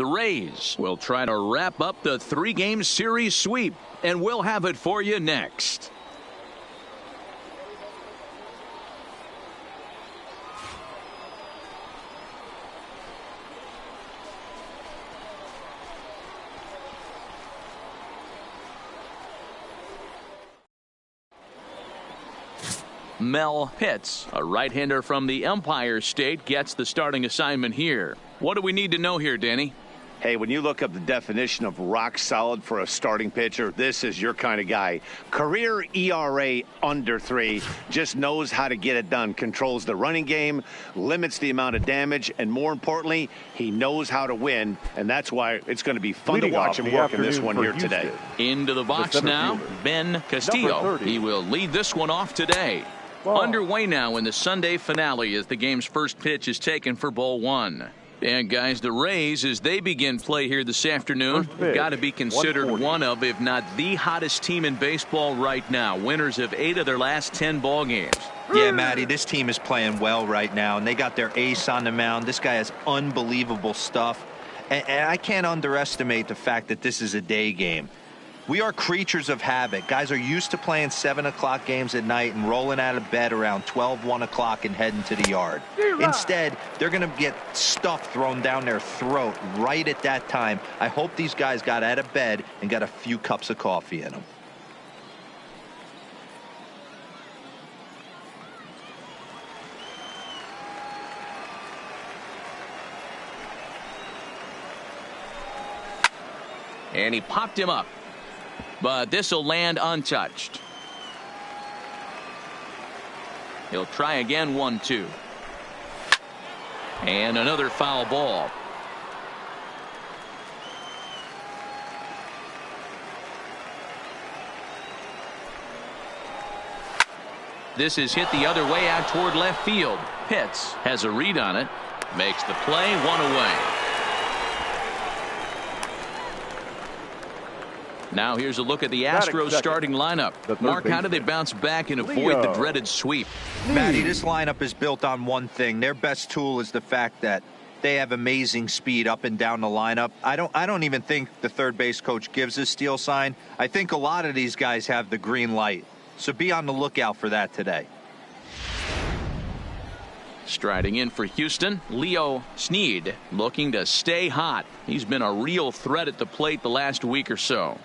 The Rays will try to wrap up the 3-game series sweep, and we'll have it for you next. Mel Pitts, a right-hander from the Empire State, gets the starting assignment here. What do we need to know here, Danny? Hey, when you look up the definition of rock solid for a starting pitcher, this is your kind of guy. Career ERA under 3, just knows how to get it done, controls the running game, limits the amount of damage, and more importantly, he knows how to win, and that's why it's going to be fun to watch him work in this one here today. Into the box now, Ben Castillo. He will lead this one off today. Underway now in the Sunday finale as the game's first pitch is taken for ball 1. And guys, the Rays, as they begin play here this afternoon, got to be considered one of, if not the hottest team in baseball right now. Winners of 8 of their last 10 ball games. Yeah, Matty, this team is playing well right now, and they got their ace on the mound. This guy has unbelievable stuff, and I can't underestimate the fact that this is a day game. We are creatures of habit. Guys are used to playing 7 o'clock games at night and rolling out of bed around 12, 1 o'clock and heading to the yard. Instead, they're going to get stuff thrown down their throat right at that time. I hope these guys got out of bed and got a few cups of coffee in them. And he popped him up. But this will land untouched. He'll try again, 1-2. And another foul ball. This is hit the other way out toward left field. Pitts has a read on it. Makes the play, 1 away. Now here's a look at the Astros starting lineup. Mark, how do they bounce back and avoid the dreaded sweep? Matty, this lineup is built on one thing. Their best tool is the fact that they have amazing speed up and down the lineup. I don't even think the third base coach gives a steal sign. I think a lot of these guys have the green light. So be on the lookout for that today. Striding in for Houston, Leo Snead, looking to stay hot. He's been a real threat at the plate the last week or so.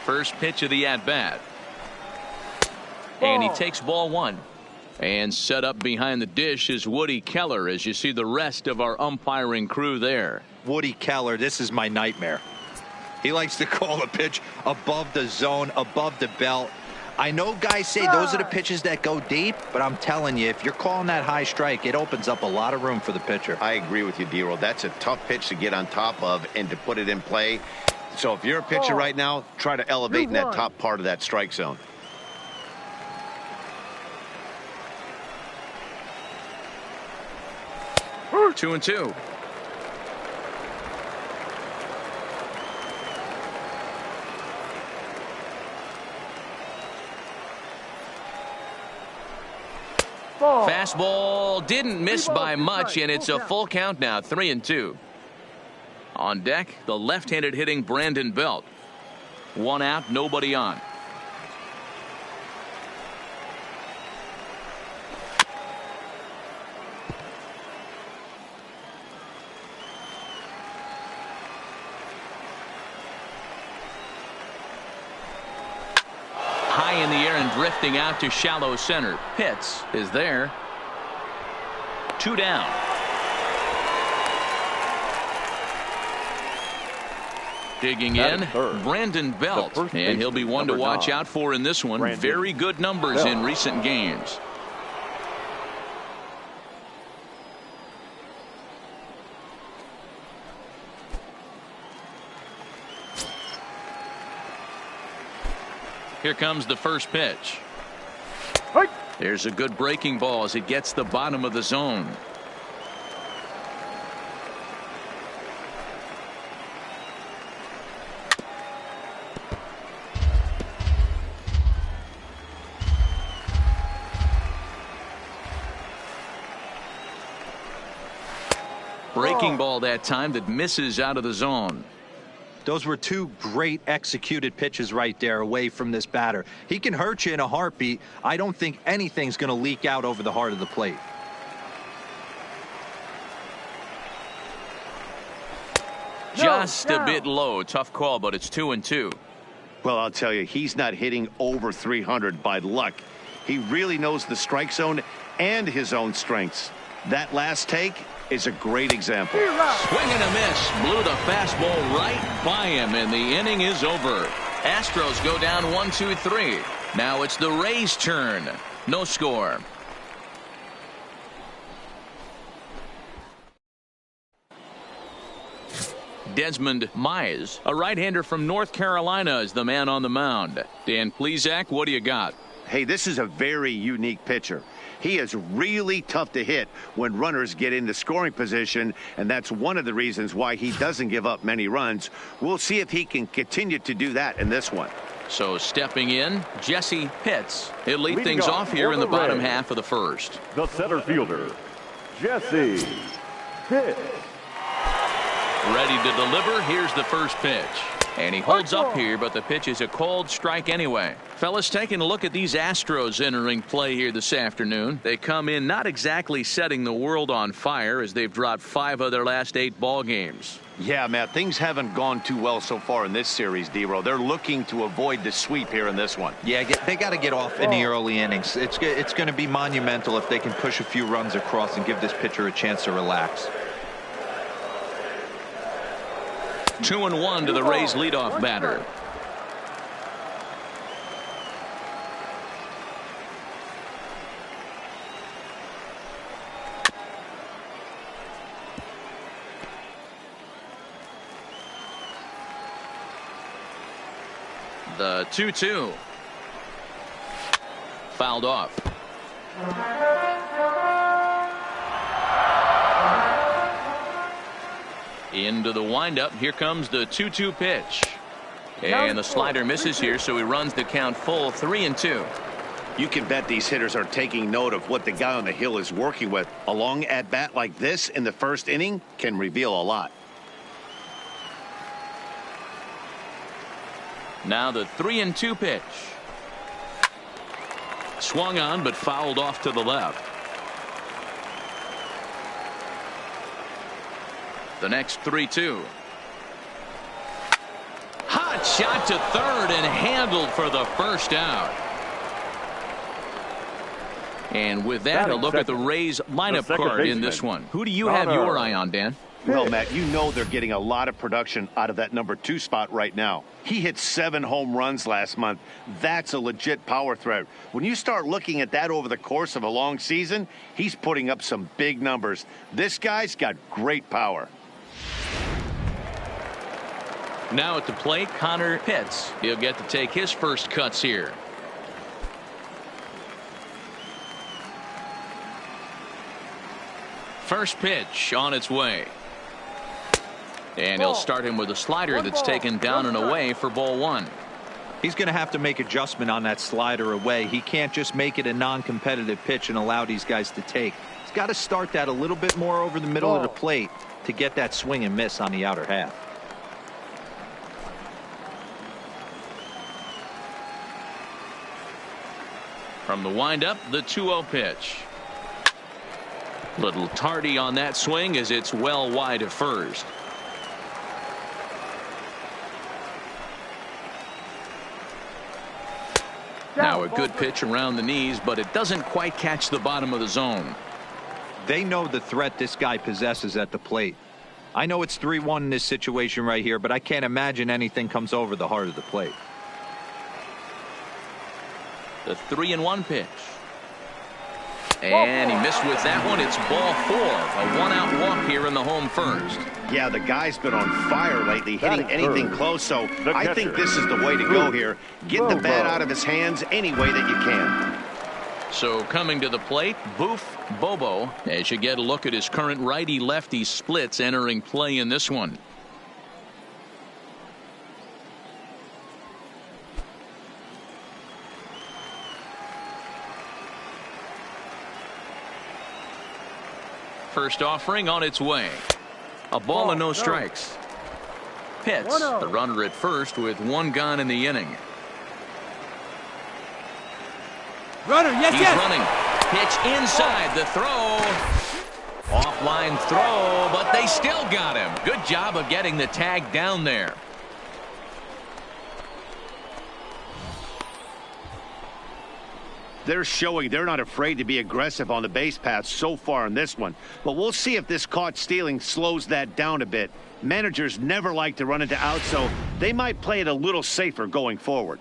First pitch of the at-bat. And he takes ball 1. And set up behind the dish is Woody Keller as you see the rest of our umpiring crew there. Woody Keller, this is my nightmare. He likes to call a pitch above the zone, above the belt. I know guys say those are the pitches that go deep, but I'm telling you, if you're calling that high strike, it opens up a lot of room for the pitcher. I agree with you, D-Roll. That's a tough pitch to get on top of and to put it in play. So if you're a pitcher right now, try to elevate in that top part of that strike zone. Two and two. Fastball didn't miss by much, and it's a full count now, 3-2. On deck, the left-handed hitting Brandon Belt. 1 out, nobody on. High in the air and drifting out to shallow center. Pitts is there. 2 down. Digging in, Brandon Belt, and he'll be one to watch out for in this one. Very good numbers in recent games. Here comes the first pitch. There's a good breaking ball as it gets the bottom of the zone. Breaking ball that time that misses out of the zone. Those were two great executed pitches right there away from this batter. He can hurt you in a heartbeat. I don't think anything's going to leak out over the heart of the plate. Just a bit low. Tough call, but it's 2-2. Well, I'll tell you, he's not hitting over 300 by luck. He really knows the strike zone and his own strengths. That last take is a great example. Swing and a miss. Blew the fastball right by him, and the inning is over. Astros go down 1-2-3. Now it's the Rays' turn. No score. Desmond Mize, a right-hander from North Carolina, is the man on the mound. Dan Plesac, what do you got? Hey, this is a very unique pitcher. He is really tough to hit when runners get into scoring position, and that's one of the reasons why he doesn't give up many runs. We'll see if he can continue to do that in this one. So stepping in, Jesse Pitts. He'll lead things off here in the bottom half of the first. The center fielder, Jesse Pitts. Ready to deliver. Here's the first pitch. And he holds up here, but the pitch is a called strike anyway. Fellas, taking a look at these Astros entering play here this afternoon. They come in not exactly setting the world on fire as they've dropped 5 of their last 8 ball games. Yeah, Matt, things haven't gone too well so far in this series, D-Row. They're looking to avoid the sweep here in this one. Yeah, they got to get off in the early innings. It's going to be monumental if they can push a few runs across and give this pitcher a chance to relax. 2-1 to the Rays leadoff batter. The 2-2. Fouled off. Into the windup. Here comes the 2-2 pitch. And the slider misses here, so he runs the count full 3-2. You can bet these hitters are taking note of what the guy on the hill is working with. A long at bat like this in the first inning can reveal a lot. Now the 3-2 pitch. Swung on, but fouled off to the left. The next 3-2. Hot shot to third and handled for the first out. And with that, a look at the Rays lineup card in this one. Who do you have your eye on, Dan? Well, Matt, you know they're getting a lot of production out of that number 2 spot right now. He hit 7 home runs last month. That's a legit power threat. When you start looking at that over the course of a long season, he's putting up some big numbers. This guy's got great power. Now at the plate, Connor Pitts. He'll get to take his first cuts here. First pitch on its way. And he'll start him with a slider that's taken down and away for ball 1. He's going to have to make adjustment on that slider away. He can't just make it a non-competitive pitch and allow these guys to take. He's got to start that a little bit more over the middle of the plate to get that swing and miss on the outer half. From the windup, the 2-0 pitch. Little tardy on that swing as it's well wide of first. Now a good pitch around the knees, but it doesn't quite catch the bottom of the zone. They know the threat this guy possesses at the plate. I know it's 3-1 in this situation right here, but I can't imagine anything comes over the heart of the plate. The 3-1 pitch. And he missed with that one. It's ball 4. A 1-out walk here in the home first. Yeah, the guy's been on fire lately, hitting anything close, so I think this is the way to go here. Get the bat out of his hands any way that you can. So coming to the plate, Boof Bobo, as you get a look at his current righty-lefty splits entering play in this one. First offering on its way. A ball and no strikes. Pitts, the runner at first with one gone in the inning. Runner, yes, He's running. Pitch inside the throw. Offline throw, but they still got him. Good job of getting the tag down there. They're showing they're not afraid to be aggressive on the base paths so far in this one. But we'll see if this caught stealing slows that down a bit. Managers never like to run into outs, so they might play it a little safer going forward.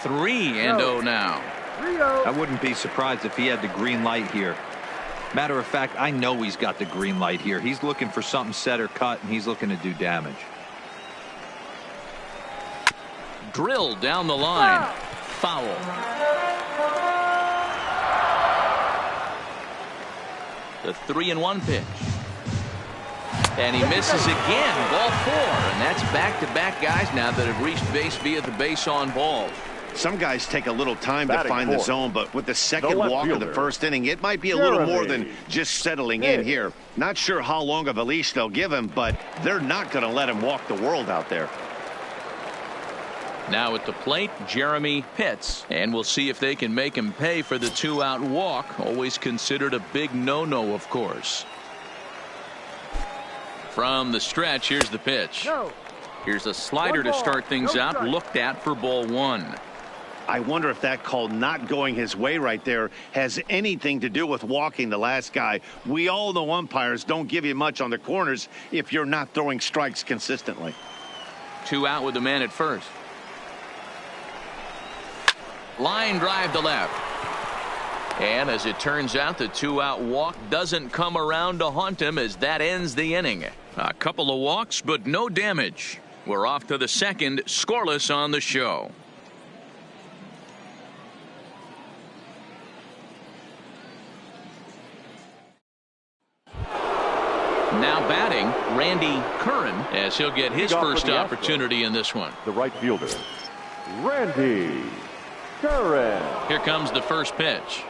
Three and 0 now. I wouldn't be surprised if he had the green light here. Matter of fact, I know he's got the green light here. He's looking for something set or cut, and he's looking to do damage. Drilled down the line. Foul. The 3-1 pitch. And he misses again. Ball 4. And that's back-to-back guys now that have reached base via the base on balls. Some guys take a little time to find the zone, but with the second walk of the first inning, it might be a little more than just settling in here. Not sure how long of a leash they'll give him, but they're not going to let him walk the world out there. Now at the plate, Jeremy Pitts. And we'll see if they can make him pay for the 2-out walk. Always considered a big no-no, of course. From the stretch, here's the pitch. Here's a slider to start things out, looked at for ball 1. I wonder if that call not going his way right there has anything to do with walking the last guy. We all know umpires don't give you much on the corners if you're not throwing strikes consistently. 2 out with the man at first. Line drive to left. And as it turns out, the 2-out walk doesn't come around to haunt him as that ends the inning. A couple of walks, but no damage. We're off to the second, scoreless on the show. Now batting, Randy Curran, as he'll get his first opportunity in this one. The right fielder, Randy Curran. Here comes the first pitch.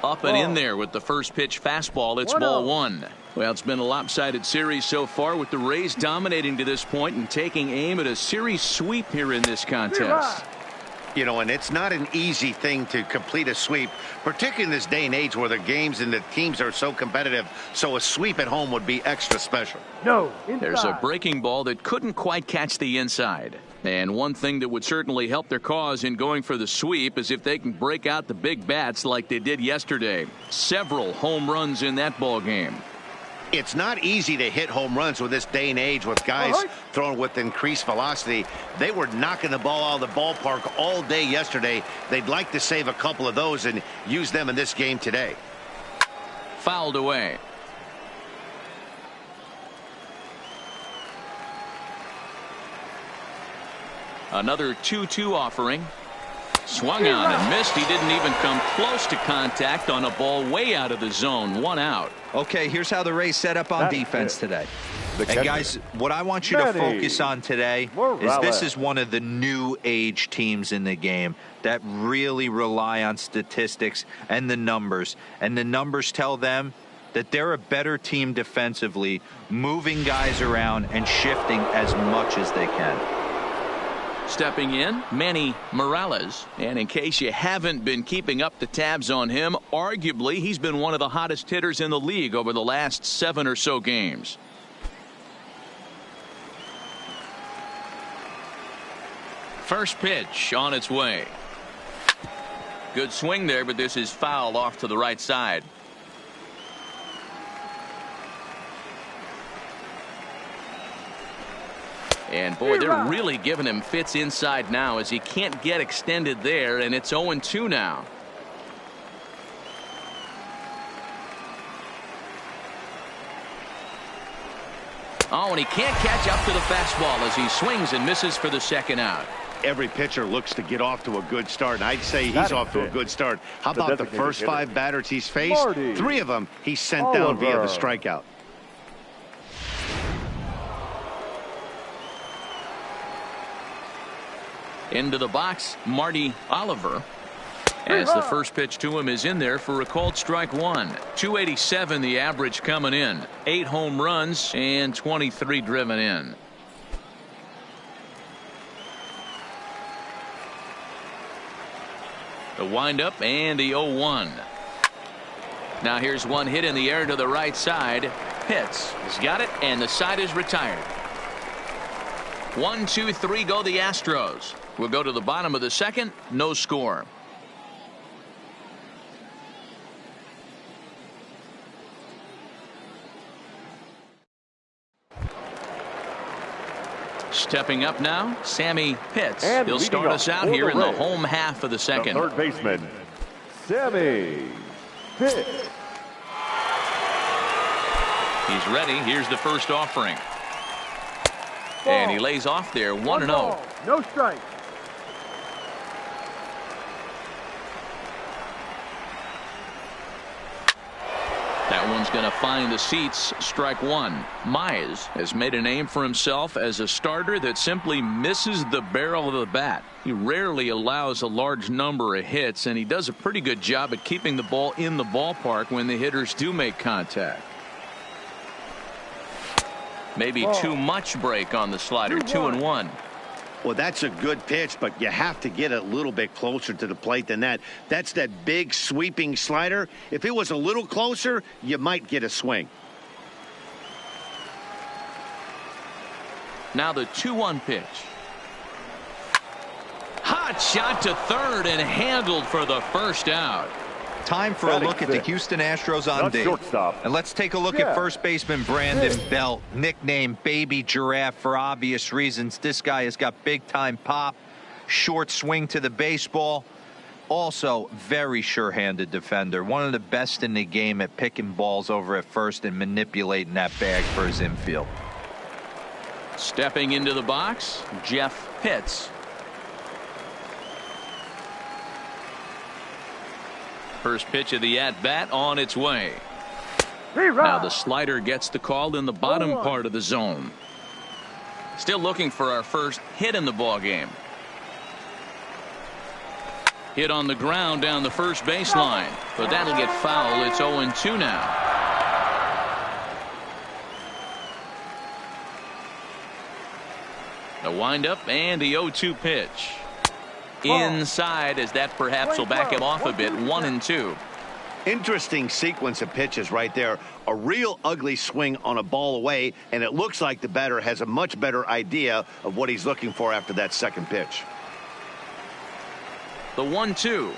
Up and in there with the first pitch fastball. It's ball 1. Well, it's been a lopsided series so far, with the Rays dominating to this point and taking aim at a series sweep here in this contest. You know, and it's not an easy thing to complete a sweep, particularly in this day and age where the games and the teams are so competitive. So a sweep at home would be extra special. There's a breaking ball that couldn't quite catch the inside. And one thing that would certainly help their cause in going for the sweep is if they can break out the big bats like they did yesterday. Several home runs in that ball game. It's not easy to hit home runs with this day and age with guys throwing with increased velocity. They were knocking the ball out of the ballpark all day yesterday. They'd like to save a couple of those and use them in this game today. Fouled away. Another 2-2 offering. Swung on and missed. He didn't even come close to contact on a ball way out of the zone. 1 out. Okay, here's how the Rays set up on defense today. And guys, what I want you to focus on today is this is one of the new age teams in the game that really rely on statistics and the numbers. And the numbers tell them that they're a better team defensively, moving guys around and shifting as much as they can. Stepping in, Manny Morales. And in case you haven't been keeping up the tabs on him, arguably he's been one of the hottest hitters in the league over the last 7 or so games. First pitch on its way. Good swing there, but this is foul off to the right side. And boy, they're really giving him fits inside now as he can't get extended there, and it's 0-2 now. Oh, and he can't catch up to the fastball as he swings and misses for the second out. Every pitcher looks to get off to a good start, and I'd say he's off to a good start. How about the first 5 batters he's faced? 3 of them he sent down via the strikeout. Into the box, Marty Oliver. As the first pitch to him is in there for a called strike one. 287 the average coming in. 8 home runs and 23 driven in. The windup and the 0-1. Now here's one hit in the air to the right side. Pitts has got it, and the side is retired. 1, 2, 3 go the Astros. We'll go to the bottom of the second. No score. Stepping up now, Sammy Pitts. And he'll start us out here in the home half of the second. The third baseman, Sammy Pitts. He's ready. Here's the first offering. And he lays off there 1-0. No strike. That one's going to find the seats. Strike one. Mize has made a name for himself as a starter that simply misses the barrel of the bat. He rarely allows a large number of hits, and he does a pretty good job at keeping the ball in the ballpark when the hitters do make contact. Maybe too much break on the slider. 2-1. Well, that's a good pitch, but you have to get a little bit closer to the plate than that. That's that big sweeping slider. If it was a little closer, you might get a swing. Now the 2-1 pitch. Hot shot to third and handled for the first out. Time for a look at the Houston Astros on Not day. shortstop. And let's take a look at first baseman Brandon Belt, nicknamed Baby Giraffe for obvious reasons. This guy has got big time pop, short swing to the baseball. Also, very sure-handed defender. One of the best in the game at picking balls over at first and manipulating that bag for his infield. Stepping into the box, Jeff Pitts. First pitch of the at-bat on its way. Now the slider gets the call in the bottom part of the zone. Still looking for our first hit in the ball game. Hit on the ground down the first baseline, but that'll get foul. It's 0-2 now. The windup and the 0-2 pitch. Inside, as that perhaps will back him off a bit. 1-2. Interesting sequence of pitches right there. A real ugly swing on a ball away, and it looks like the batter has a much better idea of what he's looking for after that second pitch. The 1-2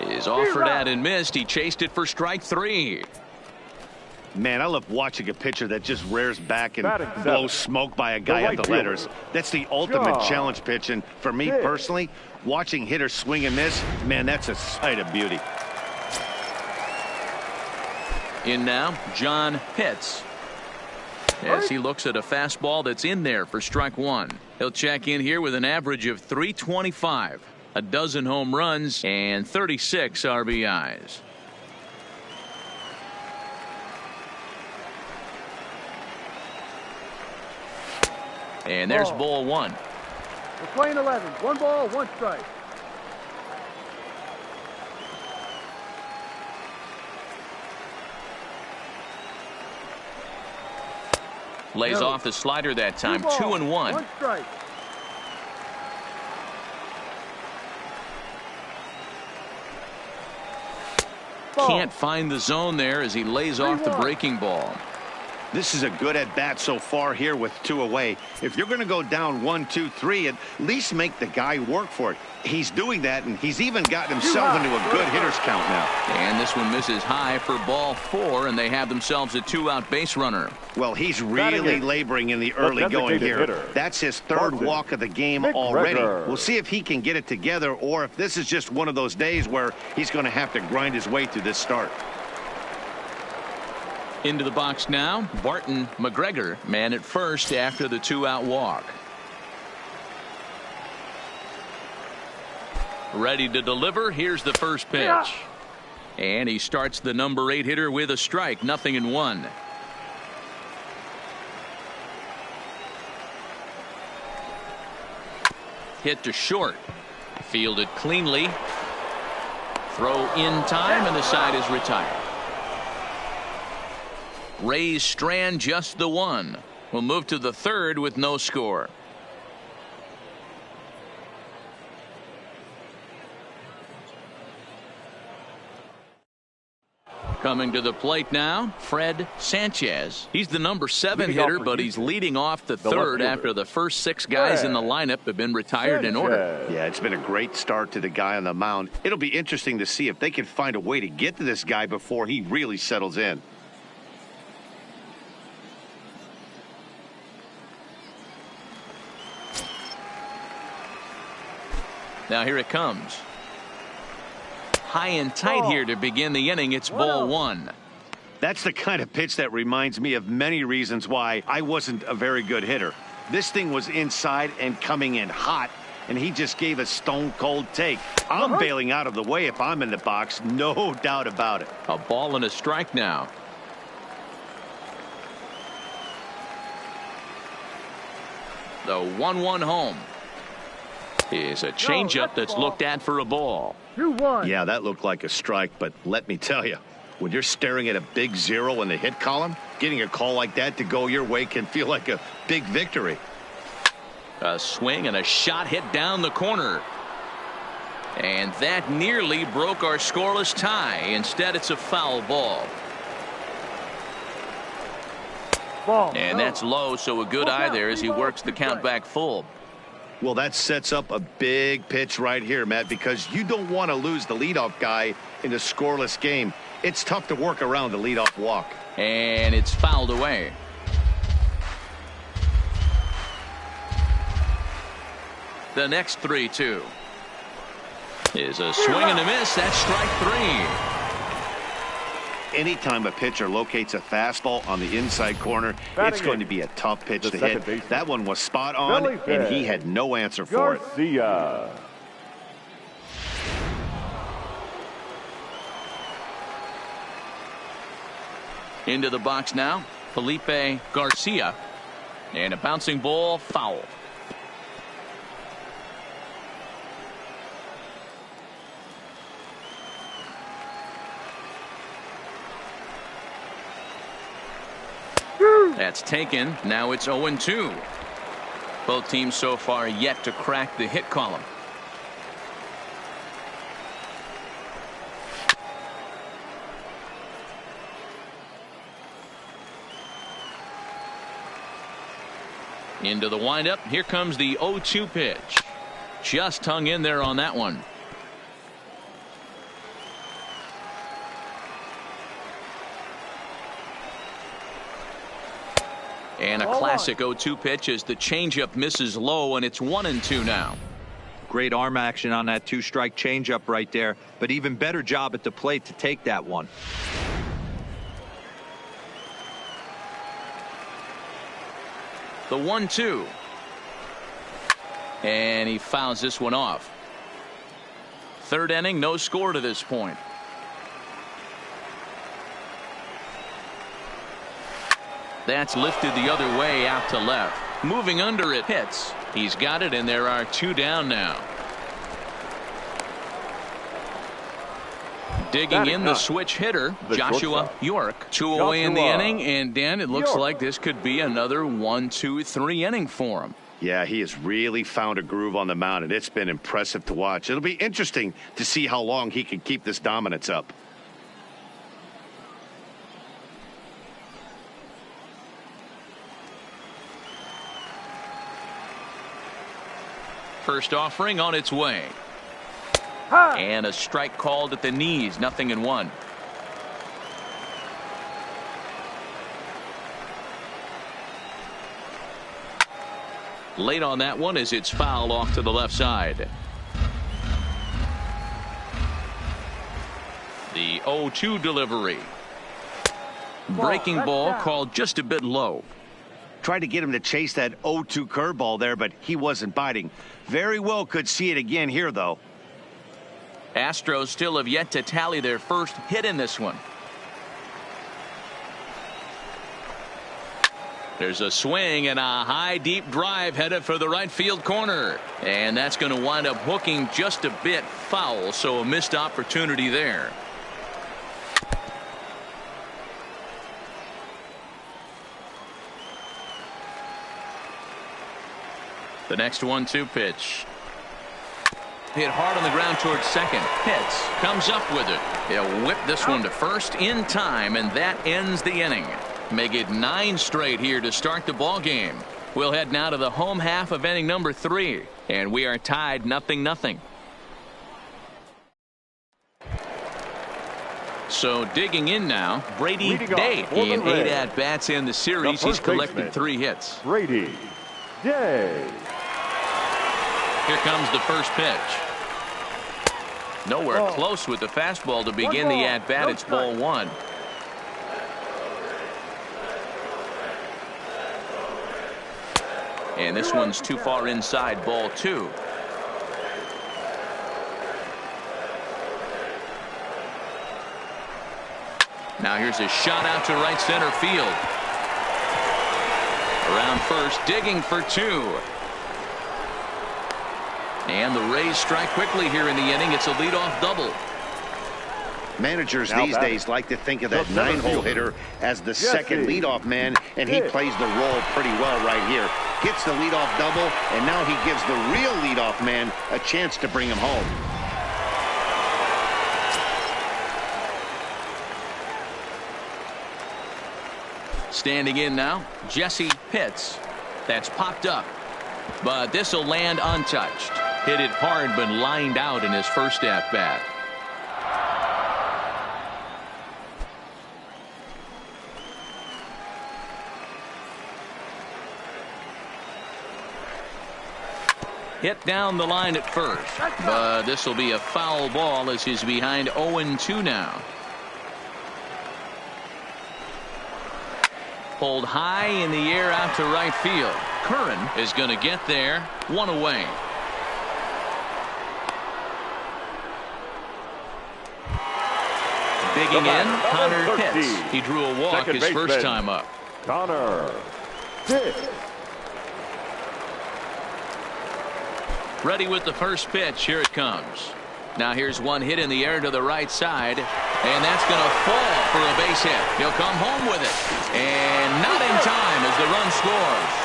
is offered at and missed. He chased it for strike three. Man, I love watching a pitcher that just rears back and blows smoke by a guy at the letters. That's the ultimate challenge pitch, and for me personally, watching hitters swing and miss, man, that's a sight of beauty. In now, John Pitts. As he looks at a fastball that's in there for strike one. He'll check in here with an average of .325, a dozen home runs, and 36 RBIs. And there's ball one. We're playing 11. 1 ball, 1 strike. Lays off the slider that time. 2-1. 1 strike. Can't find the zone there as he lays off the breaking ball. This is a good at bat so far here with 2 away. If you're going to go down 1, 2, 3, at least make the guy work for it. He's doing that, and he's even gotten himself into a good hitter's count now. And this one misses high for ball 4, and they have themselves a 2-out base runner. Well, he's really laboring in the early going here. That's his third walk of the game already. We'll see if he can get it together, or if this is just one of those days where he's going to have to grind his way through this start. Into the box now, Barton McGregor, man at first after the 2-out walk. Ready to deliver. Here's the first pitch. And he starts the number 8 hitter with a strike. 0-1. Hit to short. Fielded cleanly. Throw in time, and the side is retired. Rays strand just the one. We'll move to the third with no score. Coming to the plate now, Fred Sanchez. He's the number 7 hitter, but he's leading off the third after the first 6 guys in the lineup have been retired in order. Yeah, it's been a great start to the guy on the mound. It'll be interesting to see if they can find a way to get to this guy before he really settles in. Now here it comes. High and tight here to begin the inning. It's ball 1. That's the kind of pitch that reminds me of many reasons why I wasn't a very good hitter. This thing was inside and coming in hot, and he just gave a stone cold take. I'm bailing out of the way if I'm in the box, no doubt about it. A ball and a strike now. The 1-1 home is a changeup that's looked at for a ball. 2-1. Yeah, that looked like a strike, but let me tell you, when you're staring at a big 0 in the hit column, getting a call like that to go your way can feel like a big victory. A swing and a shot hit down the corner. And that nearly broke our scoreless tie. Instead, it's a foul ball. And that's low, so a good eye there as he works the count back full. Well, that sets up a big pitch right here, Matt, because you don't want to lose the leadoff guy in a scoreless game. It's tough to work around the leadoff walk. And it's fouled away. The next 3-2 is a swing and a miss. That's strike 3. Anytime a pitcher locates a fastball on the inside corner, it's going to be a tough pitch to hit. That one was spot on, and he had no answer for it. Into the box now, Felipe Garcia. And a bouncing ball, foul. That's taken. Now it's 0-2. Both teams so far yet to crack the hit column. Into the windup. Here comes the 0-2 pitch. Just hung in there on that one. And a classic 0-2 pitch as the changeup misses low, and it's 1-2 now. Great arm action on that 2-strike changeup right there, but even better job at the plate to take that one. The 1-2. And he fouls this one off. Third inning, no score to this point. That's lifted the other way out to left. Moving under it, hits. He's got it, and there are 2 down now. Digging in the switch hitter, Joshua York. 2 away in the inning, and Dan, it looks like this could be another 1-2-3 inning for him. Yeah, he has really found a groove on the mound, and it's been impressive to watch. It'll be interesting to see how long he can keep this dominance up. First offering on its way. And a strike called at the knees. 0-1. Late on that one as it's fouled off to the left side. The 0-2 delivery. Breaking ball called just a bit low. Tried to get him to chase that 0-2 curveball there, but he wasn't biting. Very well could see it again here, though. Astros still have yet to tally their first hit in this one. There's a swing and a high deep drive headed for the right field corner, and that's going to wind up hooking just a bit foul, so a missed opportunity there. The next 1-2 pitch. Hit hard on the ground towards second. Pitts comes up with it. He'll whip this one to first in time, and that ends the inning. Make it 9 straight here to start the ball game. We'll head now to the home half of inning number 3, and we are tied 0-0. So digging in now, Brady Day. In 8 at-bats in the series, he's collected 3 hits. Brady Day. Here comes the first pitch. Nowhere close with the fastball to begin the at-bat. It's ball 1. And this one's too far inside, ball 2. Now here's a shot out to right center field. Around first, digging for 2. And the Rays strike quickly here in the inning. It's a leadoff double. Managers these days like to think of that 9-hole hitter as the second leadoff man, and he plays the role pretty well right here. Gets the leadoff double, and now he gives the real leadoff man a chance to bring him home. Standing in now, Jesse Pitts. That's popped up, but this will land untouched. Hit it hard, but lined out in his first at-bat. Hit down the line at first, but this will be a foul ball as he's behind 0-2 now. Pulled high in the air out to right field. Curran is going to get there. 1 away. Digging in, Connor Pitts. He drew a walk his first time up. Connor Pitts. Ready with the first pitch. Here it comes. Now here's one hit in the air to the right side, and that's going to fall for a base hit. He'll come home with it, and not in time as the run scores.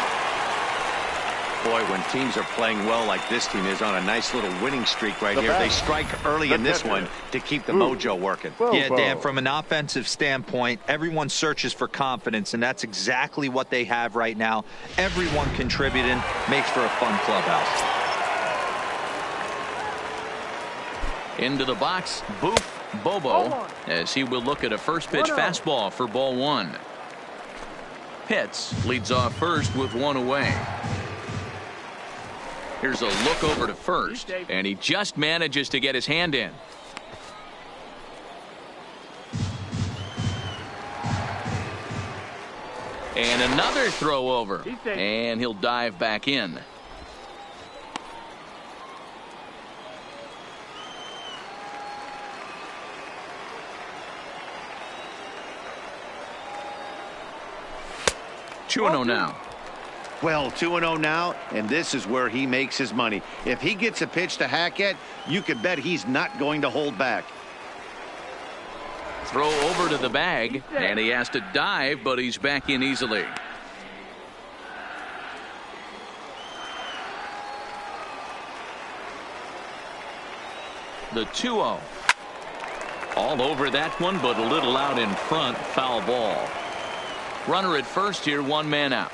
Boy, when teams are playing well like this team is on a nice little winning streak right here, they strike early in this one to keep the mojo working. Yeah, Dan, from an offensive standpoint, everyone searches for confidence, and that's exactly what they have right now. Everyone contributing makes for a fun clubhouse. Into the box, Boof Bobo, as he will look at a first pitch fastball for ball 1. Pitts leads off first with 1 away. Here's a look over to first, and he just manages to get his hand in. And another throw over, and he'll dive back in. Two 2-0 now. Well, 2-0 now, and this is where he makes his money. If he gets a pitch to hack at, you could bet he's not going to hold back. Throw over to the bag, and he has to dive, but he's back in easily. The 2-0. All over that one, but a little out in front. Foul ball. Runner at first here, 1 man out.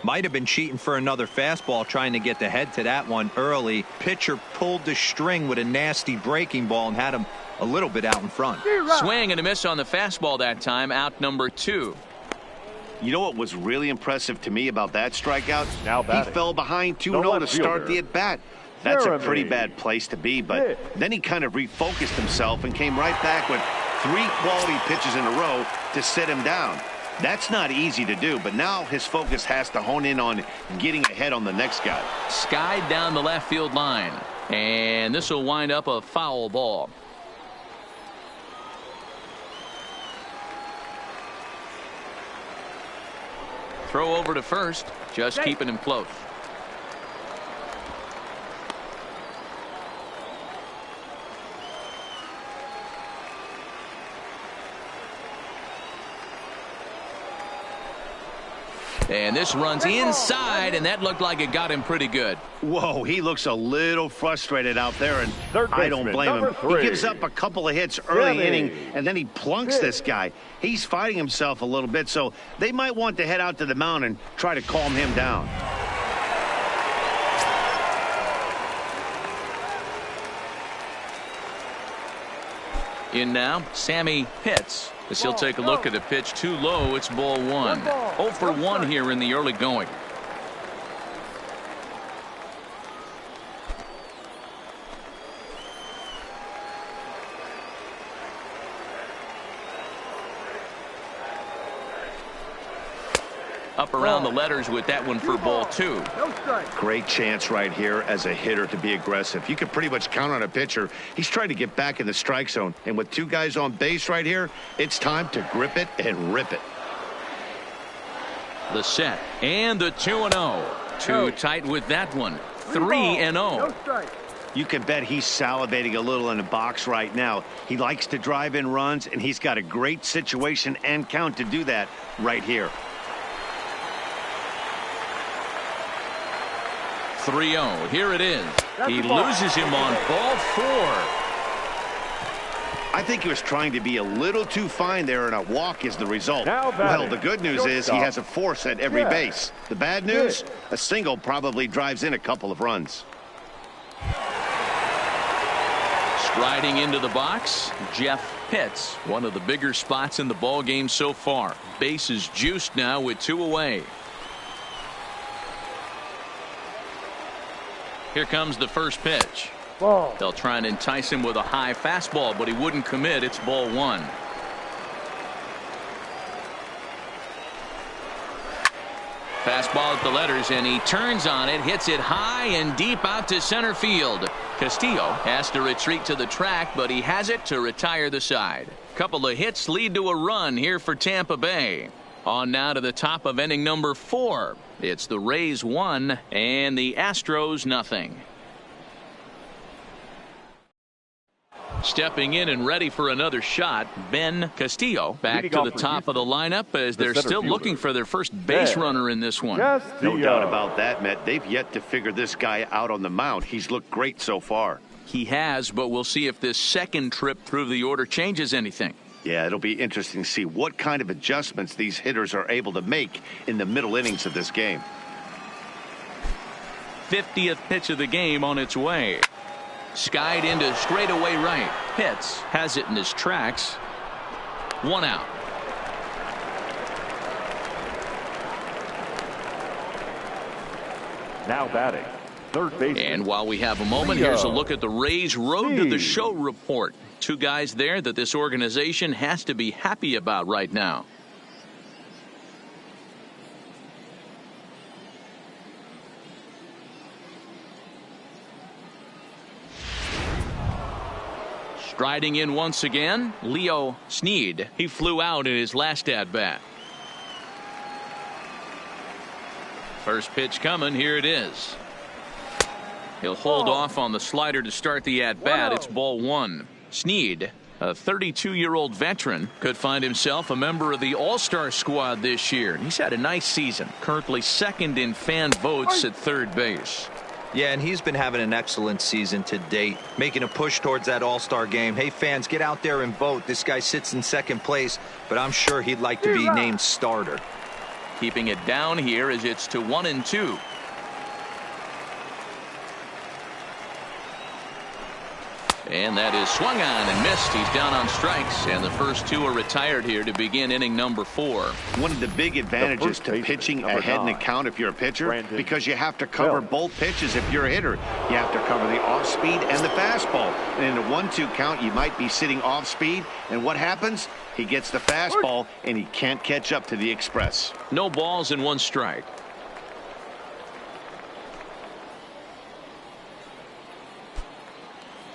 Might have been cheating for another fastball, trying to get the head to that one early. Pitcher pulled the string with a nasty breaking ball and had him a little bit out in front. Swing and a miss on the fastball that time. Out number 2. You know what was really impressive to me about that strikeout? He fell behind 2-0 to start the at-bat. That's a pretty bad place to be, but then he kind of refocused himself and came right back with 3 quality pitches in a row to sit him down. That's not easy to do, but now his focus has to hone in on getting ahead on the next guy. Skied down the left field line. And this will wind up a foul ball. Throw over to first, just keeping him close. And this runs inside, and that looked like it got him pretty good. Whoa, he looks a little frustrated out there, and I don't blame him. He gives up a couple of hits early inning, and then he plunks this guy. He's fighting himself a little bit, so they might want to head out to the mound and try to calm him down. In now, Sammy Pitts. As he'll take a look at a pitch too low, it's ball one. 0 for 1 here in the early going. Up around the letters with that one for ball 2. Great chance right here as a hitter to be aggressive. You can pretty much count on a pitcher. He's trying to get back in the strike zone. And with 2 guys on base right here, it's time to grip it and rip it. The set and the 2-0. Too tight with that one. 3-0. You can bet he's salivating a little in the box right now. He likes to drive in runs, and he's got a great situation and count to do that right here. 3-0. Here it is. He loses him on ball 4. I think he was trying to be a little too fine there, and a walk is the result. Well, the good news is he has a force at every base. The bad news, a single probably drives in a couple of runs. Striding into the box, Jeff Pitts. One of the bigger spots in the ball game so far. Base is juiced now with 2 away. Here comes the first pitch. They'll try and entice him with a high fastball, but he wouldn't commit. It's ball 1. Fastball at the letters, and he turns on it, hits it high and deep out to center field. Castillo has to retreat to the track, but he has it to retire the side. Couple of hits lead to a run here for Tampa Bay. On now to the top of inning number 4. It's the Rays 1 and the Astros nothing. Stepping in and ready for another shot, Ben Castillo back to the top of the lineup as they're still looking for their first base runner in this one. No doubt about that, Matt. They've yet to figure this guy out on the mound. He's looked great so far. He has, but we'll see if this second trip through the order changes anything. Yeah, it'll be interesting to see what kind of adjustments these hitters are able to make in the middle innings of this game. 50th pitch of the game on its way. Skied into straightaway right. Pitts has it in his tracks. 1 out. Now batting, third baseman. And while we have a moment, here's a look at the Rays' Road to the Show report. 2 guys there that this organization has to be happy about right now. Striding in once again, Leo Snead. He flew out in his last at-bat. First pitch coming. Here it is. He'll hold off on the slider to start the at-bat. It's ball 1. Snead, a 32-year-old veteran, could find himself a member of the All-Star squad this year. He's had a nice season. Currently second in fan votes at third base. Yeah, and he's been having an excellent season to date, making a push towards that All-Star game. Hey, fans, get out there and vote. This guy sits in second place, but I'm sure he'd like to be named starter. Keeping it down here as it's to 1-2. And that is swung on and missed. He's down on strikes, and the first 2 are retired here to begin inning number 4. One of the big advantages to pitching ahead in the count if you're a pitcher, because you have to cover both pitches if you're a hitter. You have to cover the off speed and the fastball. And in a 1-2 count, you might be sitting off speed, and what happens? He gets the fastball, and he can't catch up to the express. No balls and 1 strike.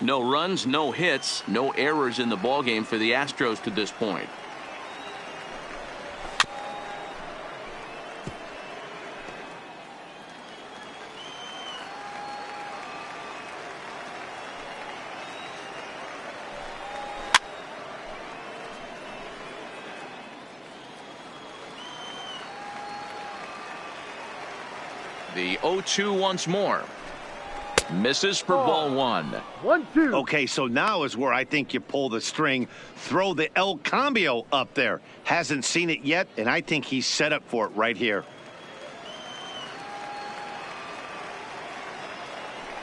No runs, no hits, no errors in the ballgame for the Astros to this point. The 0-2 once more. Misses for ball one. 1-2. Okay, so now is where I think you pull the string. Throw the El Cambio up there. Hasn't seen it yet, and I think he's set up for it right here.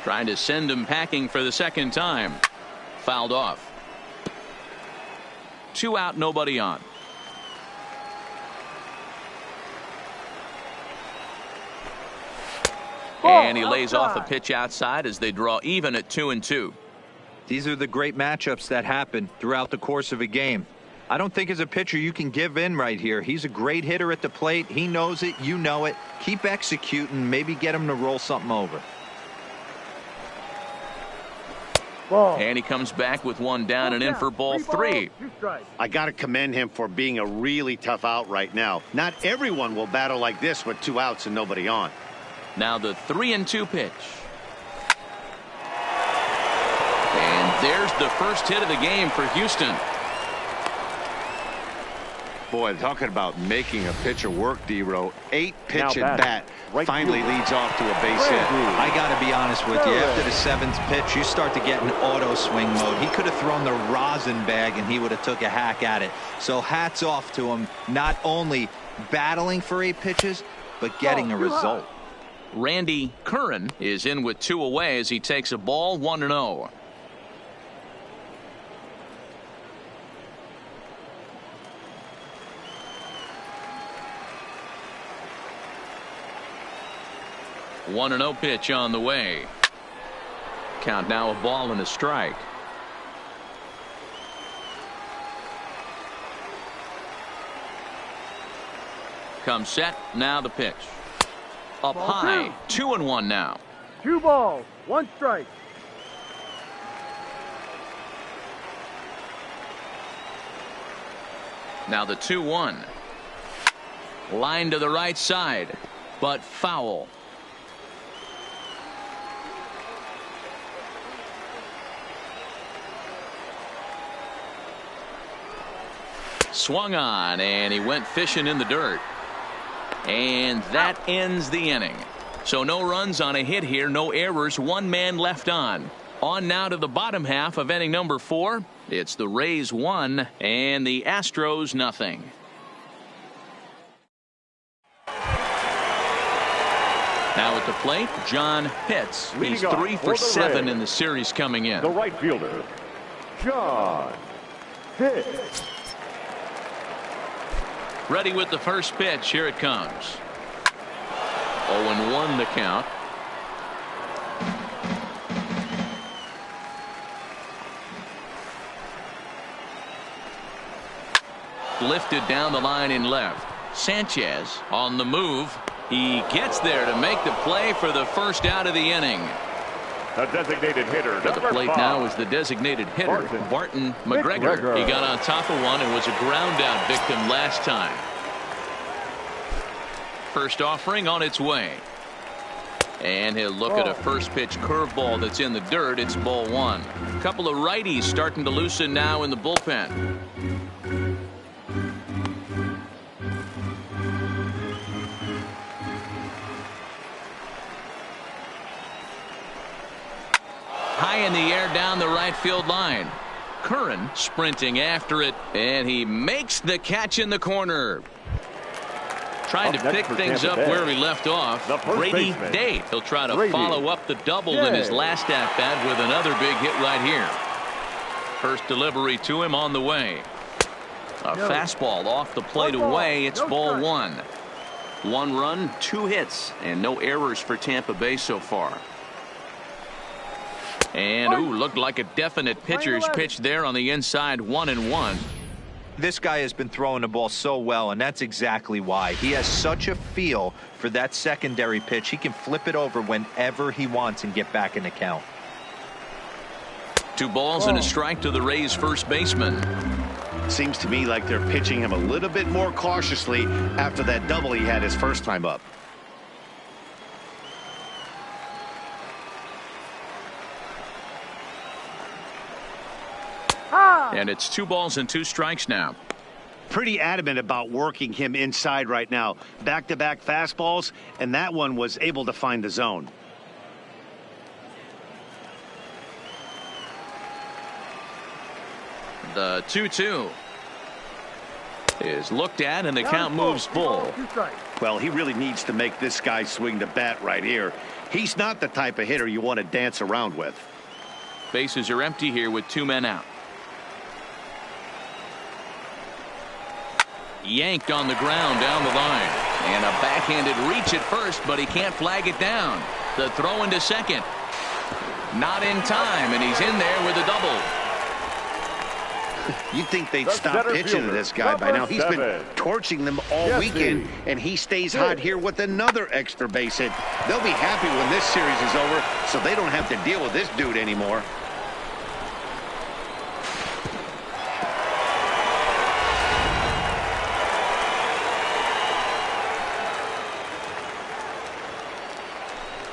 Trying to send him packing for the second time. Fouled off. 2 out, nobody on. And he lays off a pitch outside as they draw even at 2-2. These are the great matchups that happen throughout the course of a game. I don't think as a pitcher you can give in right here. He's a great hitter at the plate. He knows it. You know it. Keep executing. Maybe get him to roll something over. And he comes back with one down and in for ball 3. I got to commend him for being a really tough out right now. Not everyone will battle like this with 2 outs and nobody on. Now the 3-2 pitch. And there's the first hit of the game for Houston. Boy, talking about making a pitcher work, D-Row. 8 pitch at bat finally leads off to a base hit. I got to be honest with you. After the 7th pitch, you start to get in auto swing mode. He could have thrown the rosin bag and he would have took a hack at it. So hats off to him, not only battling for 8 pitches, but getting a result. Randy Curran is in with 2 away as he takes a ball 1-0. One and 0 pitch on the way. Count now, a ball and a strike. Comes set, now the pitch. Up Ball high, 2-1 now. 2 balls, 1 strike. Now the 2-1. Line to the right side, but foul. Swung on, and he went fishing in the dirt. And that ends the inning. So no runs on a hit here, no errors, 1 man left on. On now to the bottom half of inning number 4. It's the Rays 1 and the Astros nothing. Now at the plate, John Pitts. He's 3 for 7 in the series coming in. The right fielder, John Pitts. Ready with the first pitch. Here it comes. 0-1 the count. Lifted down the line in left. Sanchez on the move. He gets there to make the play for the first out of the inning. The designated hitter, At the plate now is the designated hitter, Barton McGregor. He got on top of one and was a ground out victim last time. First offering on its way. And he'll look at a first pitch curveball that's in the dirt. It's ball 1. A couple of righties starting to loosen now in the bullpen. High in the air down the right field line. Curran sprinting after it, and he makes the catch in the corner. Trying to pick things up where he left off. Brady Day. He'll try to follow up the double in his last at bat with another big hit right here. First delivery to him on the way. A fastball off the plate away. It's ball 1. 1 run, 2 hits, and no errors for Tampa Bay so far. And looked like a definite pitcher's pitch there on the inside. 1-1. This guy has been throwing the ball so well, and that's exactly why. He has such a feel for that secondary pitch. He can flip it over whenever he wants and get back in the count. 2 balls and a strike to the Rays first baseman. Seems to me like they're pitching him a little bit more cautiously after that double he had his first time up. And it's 2 balls and 2 strikes now. Pretty adamant about working him inside right now. Back-to-back fastballs, and that one was able to find the zone. The 2-2 is looked at, and the count moves full. Well, he really needs to make this guy swing the bat right here. He's not the type of hitter you want to dance around with. Bases are empty here with 2 men out. Yanked on the ground down the line. And a backhanded reach at first, but he can't flag it down. The throw into second. Not in time, and he's in there with a double. You'd think they'd stop pitching to this guy by now. He's been torching them all weekend, and he stays hot here with another extra base hit. They'll be happy when this series is over, so they don't have to deal with this dude anymore.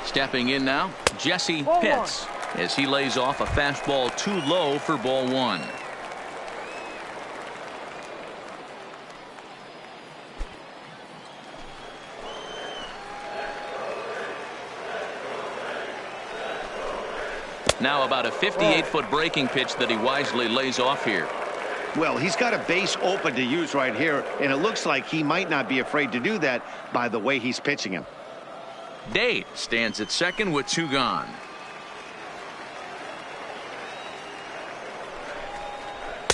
Stepping in now, Jesse Pitts, as he lays off a fastball too low for ball 1. Now about a 58-foot breaking pitch that he wisely lays off here. Well, he's got a base open to use right here, and it looks like he might not be afraid to do that by the way he's pitching him. Date stands at second with 2 gone.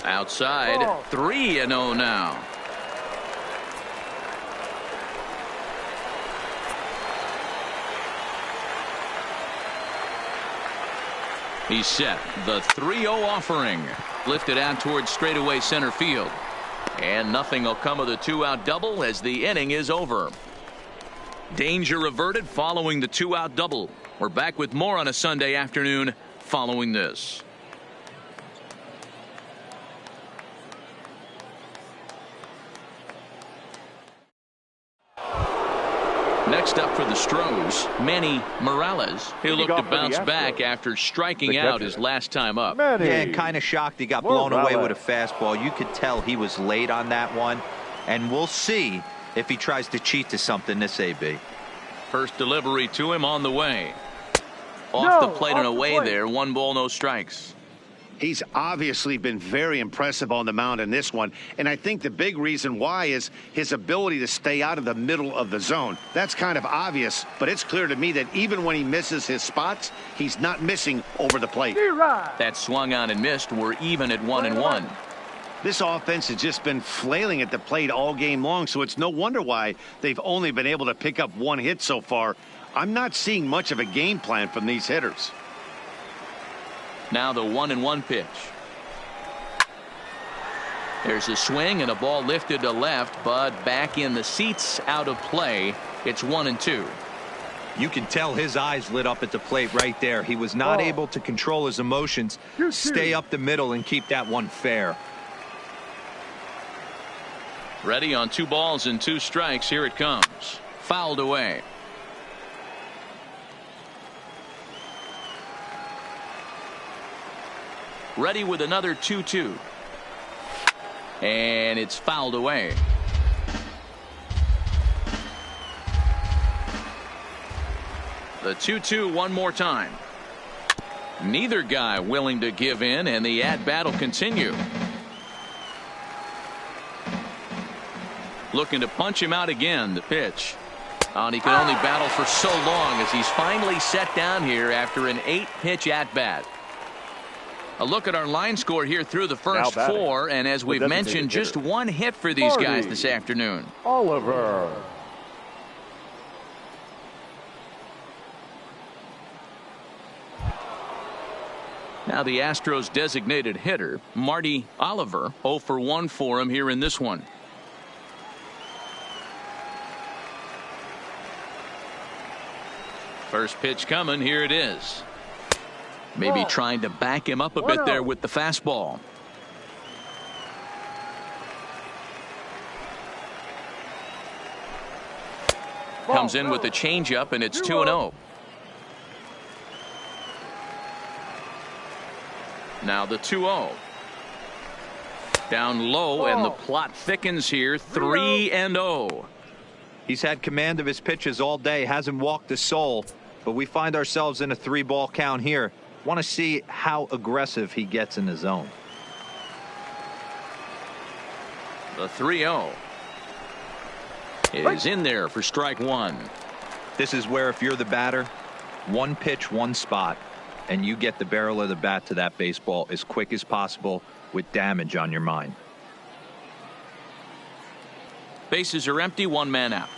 Outside, 3-0 now. He's set. The 3-0 offering. Lifted out towards straightaway center field. And nothing will come of the 2-out double as the inning is over. Danger averted following the 2-out double. We're back with more on a Sunday afternoon following this. Next up for the Astros, Manny Morales. He'll look to bounce back after striking out his last time up. Yeah, kind of shocked he got blown away with a fastball. You could tell he was late on that one. And we'll see if he tries to cheat to something this AB. First delivery to him on the way. Off the plate and away there. 1 ball, no strikes. He's obviously been very impressive on the mound in this one, and I think the big reason why is his ability to stay out of the middle of the zone. That's kind of obvious, but it's clear to me that even when he misses his spots, he's not missing over the plate. That swung on and missed. We're even at 1-1. This offense has just been flailing at the plate all game long, so it's no wonder why they've only been able to pick up 1 hit so far. I'm not seeing much of a game plan from these hitters. Now the 1-1 pitch. There's a swing and a ball lifted to left, but back in the seats, out of play. It's 1-2. You can tell his eyes lit up at the plate right there. He was not able to control his emotions, stay up the middle, and keep that one fair. Ready on 2 balls and 2 strikes. Here it comes. Fouled away. Ready with another 2-2. And it's fouled away. The 2-2 one more time. Neither guy willing to give in, and the at-bat will continue. Looking to punch him out again. The pitch. And he can only battle for so long as he's finally set down here after an 8-pitch at-bat. A look at our line score here through the first 4, and as we've mentioned, just 1 hit for these guys this afternoon. Oliver. Now the Astros designated hitter, Marty Oliver, 0 for 1 for him here in this one. First pitch coming. Here it is. Maybe trying to back him up a bit there with the fastball. Comes in with the changeup, and it's 2-0. Now the 2-0. Down low, and the plot thickens here. 3-0. He's had command of his pitches all day, hasn't walked a soul, but we find ourselves in a 3-ball count here. Want to see how aggressive he gets in the zone. The 3-0 is in there for strike one. This is where, if you're the batter, one pitch, one spot, and you get the barrel of the bat to that baseball as quick as possible with damage on your mind. Bases are empty, one man out.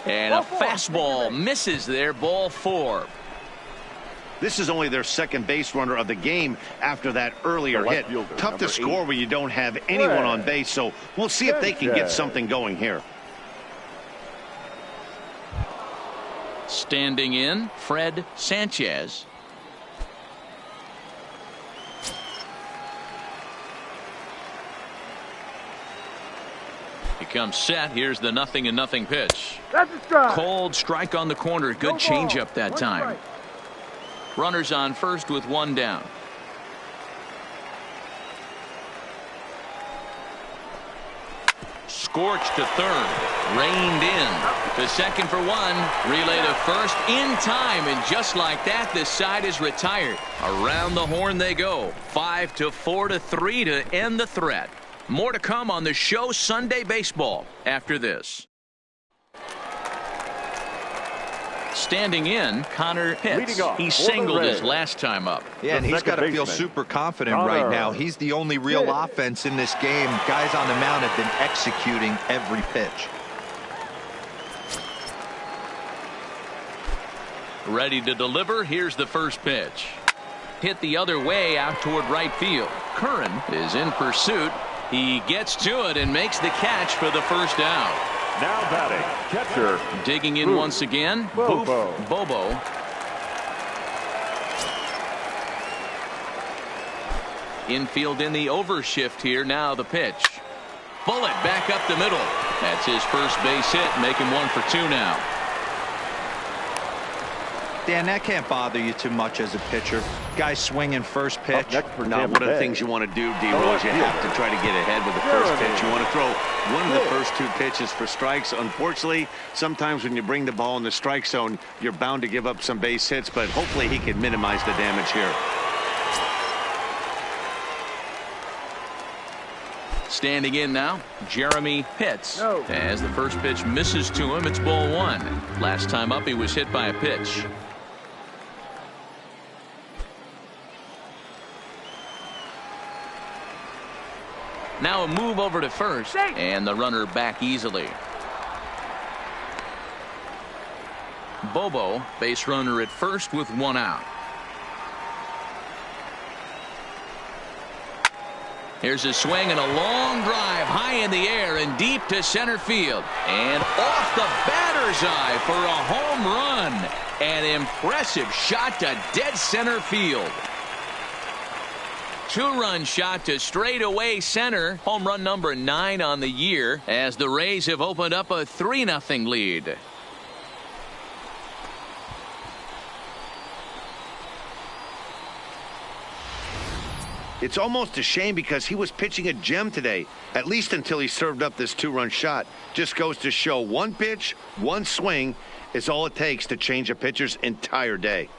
And a fastball misses there, ball four. This is only their second base runner of the game after that earlier hit. Tough to score when you don't have anyone on base, so we'll see if they can get something going here. Standing in, Fred Sanchez. He comes set. Here's the 0-0 pitch. That's a strike. Cold strike on the corner. Good changeup that time. Runners on first with one down. Scorched to third. Reined in. To second for one. Relay to first in time. And just like that, this side is retired. Around the horn they go. 5-4-3 to end the threat. More to come on the show Sunday Baseball after this. Standing in, Connor Pitts. He singled his last time up. Yeah, and he's got to feel super confident right now. He's the only real offense in this game. Guys on the mound have been executing every pitch. Ready to deliver. Here's the first pitch. Hit the other way out toward right field. Curran is in pursuit. He gets to it and makes the catch for the first down. Now batting, catcher. Digging in once again, Bobo. Infield in the overshift here. Now the pitch. Bullet back up the middle. That's his first base hit, making 1 for 2 now. Dan, that can't bother you too much as a pitcher. Guy swinging first pitch. Now, one of the things you want to do, D-Rose, you have to try to get ahead with the first pitch. You want to throw one of the first 2 pitches for strikes. Unfortunately, sometimes when you bring the ball in the strike zone, you're bound to give up some base hits, but hopefully he can minimize the damage here. Standing in now, Jeremy Pitts. As the first pitch misses to him, it's ball 1. Last time up, he was hit by a pitch. Now a move over to first, and the runner back easily. Bobo, base runner at first with 1 out. Here's a swing and a long drive high in the air and deep to center field. And off the batter's eye for a home run. An impressive shot to dead center field. 2-run shot to straightaway center. Home run number 9 on the year as the Rays have opened up a 3-0 lead. It's almost a shame because he was pitching a gem today, at least until he served up this 2-run shot. Just goes to show one pitch, one swing is all it takes to change a pitcher's entire day.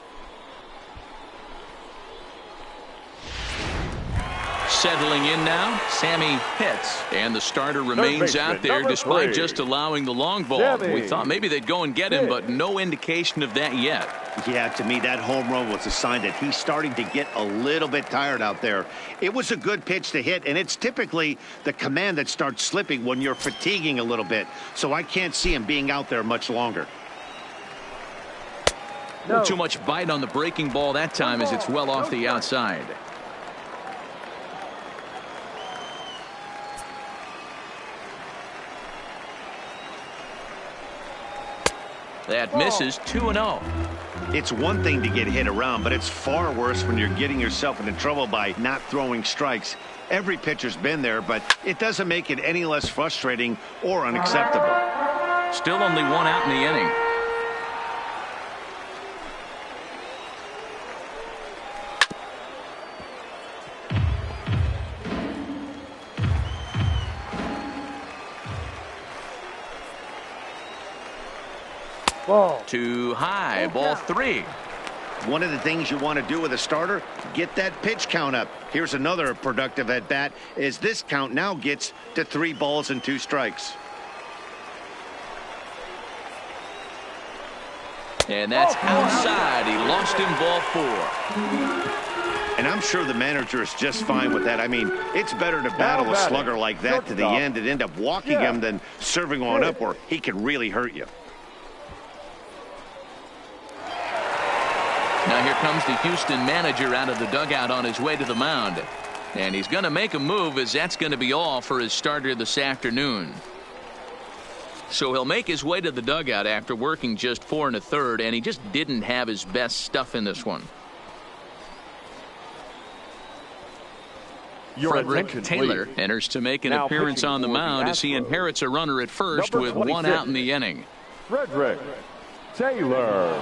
Settling in now, Sammy Pitts. And the starter remains out there despite just allowing the long ball. We thought maybe they'd go and get him, but no indication of that yet. Yeah, to me, that home run was a sign that he's starting to get a little bit tired out there. It was a good pitch to hit, and it's typically the command that starts slipping when you're fatiguing a little bit. So I can't see him being out there much longer. No. Too much bite on the breaking ball that time as it's well off the outside. That misses 2-0. It's one thing to get hit around, but it's far worse when you're getting yourself into trouble by not throwing strikes. Every pitcher's been there, but it doesn't make it any less frustrating or unacceptable. Still only one out in the inning. Ball. Too high. Ball 3. One of the things you want to do with a starter, get that pitch count up. Here's another productive at bat as this count now gets to 3 balls and 2 strikes. And that's outside. He lost him, ball 4. And I'm sure the manager is just fine with that. I mean, it's better to battle a slugger like that to the end and end up walking him than serving one up where he can really hurt you. Now here comes the Houston manager out of the dugout on his way to the mound. And he's going to make a move, as that's going to be all for his starter this afternoon. So he'll make his way to the dugout after working just 4 1/3, and he just didn't have his best stuff in this one. Frederick Taylor enters to make an appearance on the mound as he inherits a runner at first with 1 out in the inning. Frederick Taylor.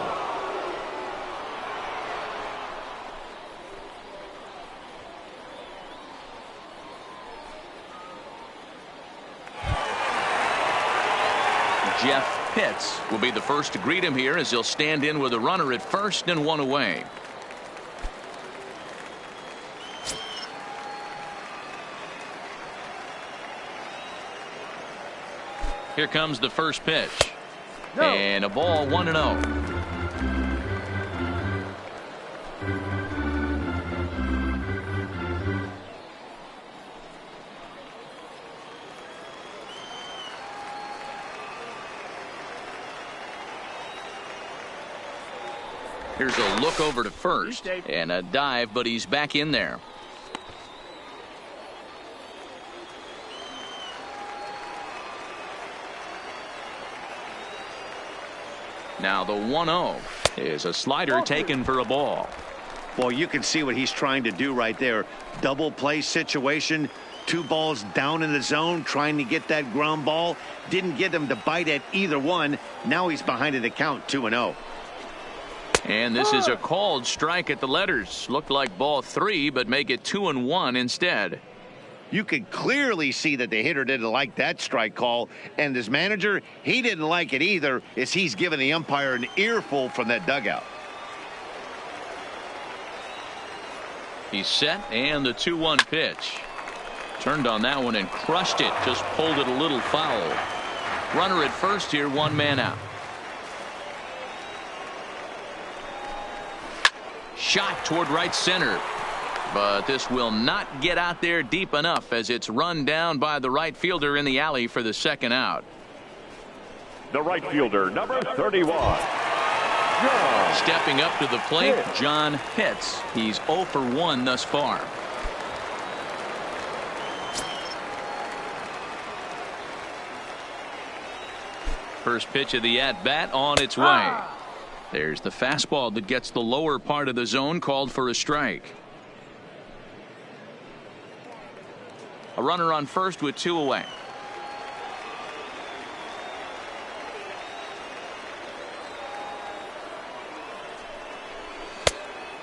Jeff Pitts will be the first to greet him here as he'll stand in with a runner at first and 1 away. Here comes the first pitch. No. And a ball 1-0. Here's a look over to first and a dive, but he's back in there. Now the 1-0 is a slider taken for a ball. Well, you can see what he's trying to do right there. Double play situation. 2 balls down in the zone, trying to get that ground ball. Didn't get him to bite at either one. Now he's behind in the count, 2-0. And this is a called strike at the letters. Looked like ball 3, but make it 2-1 instead. You could clearly see that the hitter didn't like that strike call, and his manager, he didn't like it either, as he's giving the umpire an earful from that dugout. He's set, and the 2-1 pitch. Turned on that one and crushed it. Just pulled it a little foul. Runner at first here, 1 man out. Shot toward right center. But this will not get out there deep enough as it's run down by the right fielder in the alley for the 2nd out. The right fielder, number 31. John. Stepping up to the plate, John Pitts. He's 0 for 1 thus far. First pitch of the at-bat on its way. There's the fastball that gets the lower part of the zone, called for a strike. A runner on first with 2 away.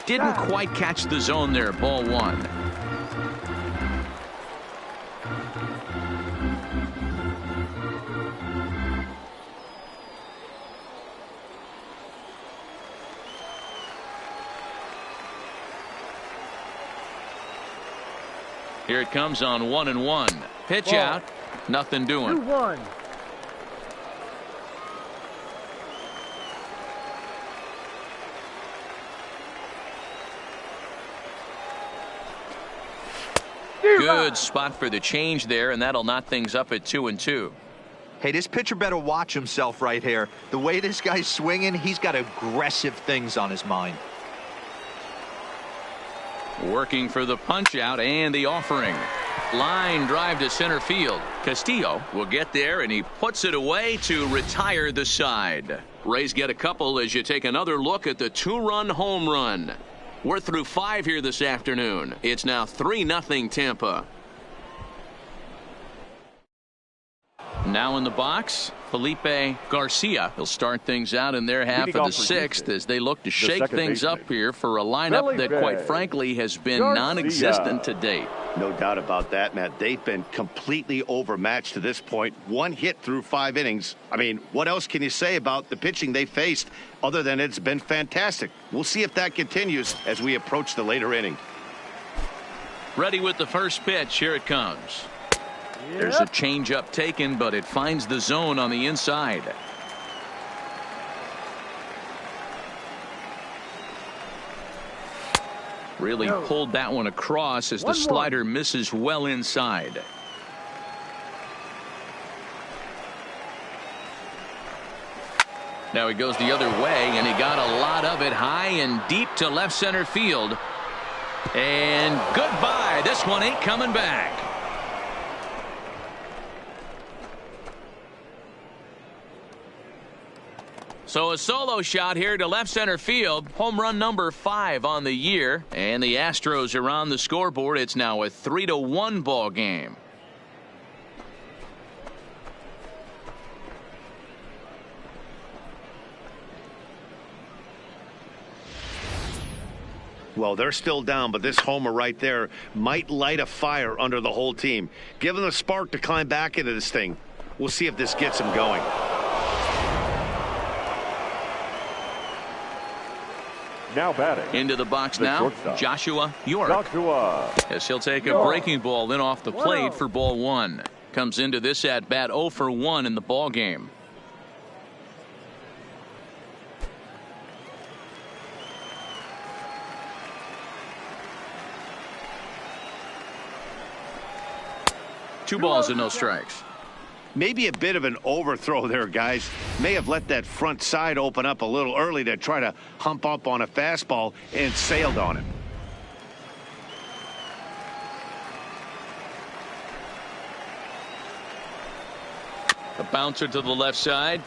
Didn't quite catch the zone there, ball 1. Here it comes on 1-1. Pitch out. Nothing doing. 2-1. Good spot for the change there, and that'll knot things up at 2-2. Hey, this pitcher better watch himself right here. The way this guy's swinging, he's got aggressive things on his mind. Working for the punch out and the offering. Line drive to center field. Castillo will get there, and he puts it away to retire the side. Rays get a couple as you take another look at the two-run home run. We're through 5 here this afternoon. It's now 3-0 Tampa. Now in the box, Felipe Garcia. He'll start things out in their half of the 6th as they look to shake things up here for a lineup that, quite frankly, has been non-existent to date. No doubt about that, Matt. They've been completely overmatched to this point. 1 hit through 5 innings. I mean, what else can you say about the pitching they faced other than it's been fantastic? We'll see if that continues as we approach the later inning. Ready with the first pitch. Here it comes. There's a changeup taken, but it finds the zone on the inside. Really pulled that one across as the slider misses well inside. Now he goes the other way, and he got a lot of it high and deep to left center field. And goodbye. This one ain't coming back. So a solo shot here to left center field. Home run number 5 on the year. And the Astros are on the scoreboard. It's now a 3-1 ball game. Well, they're still down, but this homer right there might light a fire under the whole team. Give them a spark to climb back into this thing. We'll see if this gets them going. Now batting. Into the box now, Joshua York. As he'll take a breaking ball in off the plate for ball 1. Comes into this at bat 0 for 1 in the ball game. Two balls and no strikes. Maybe a bit of an overthrow there, guys. May have let that front side open up a little early to try to hump up on a fastball and sailed on it. A bouncer to the left side.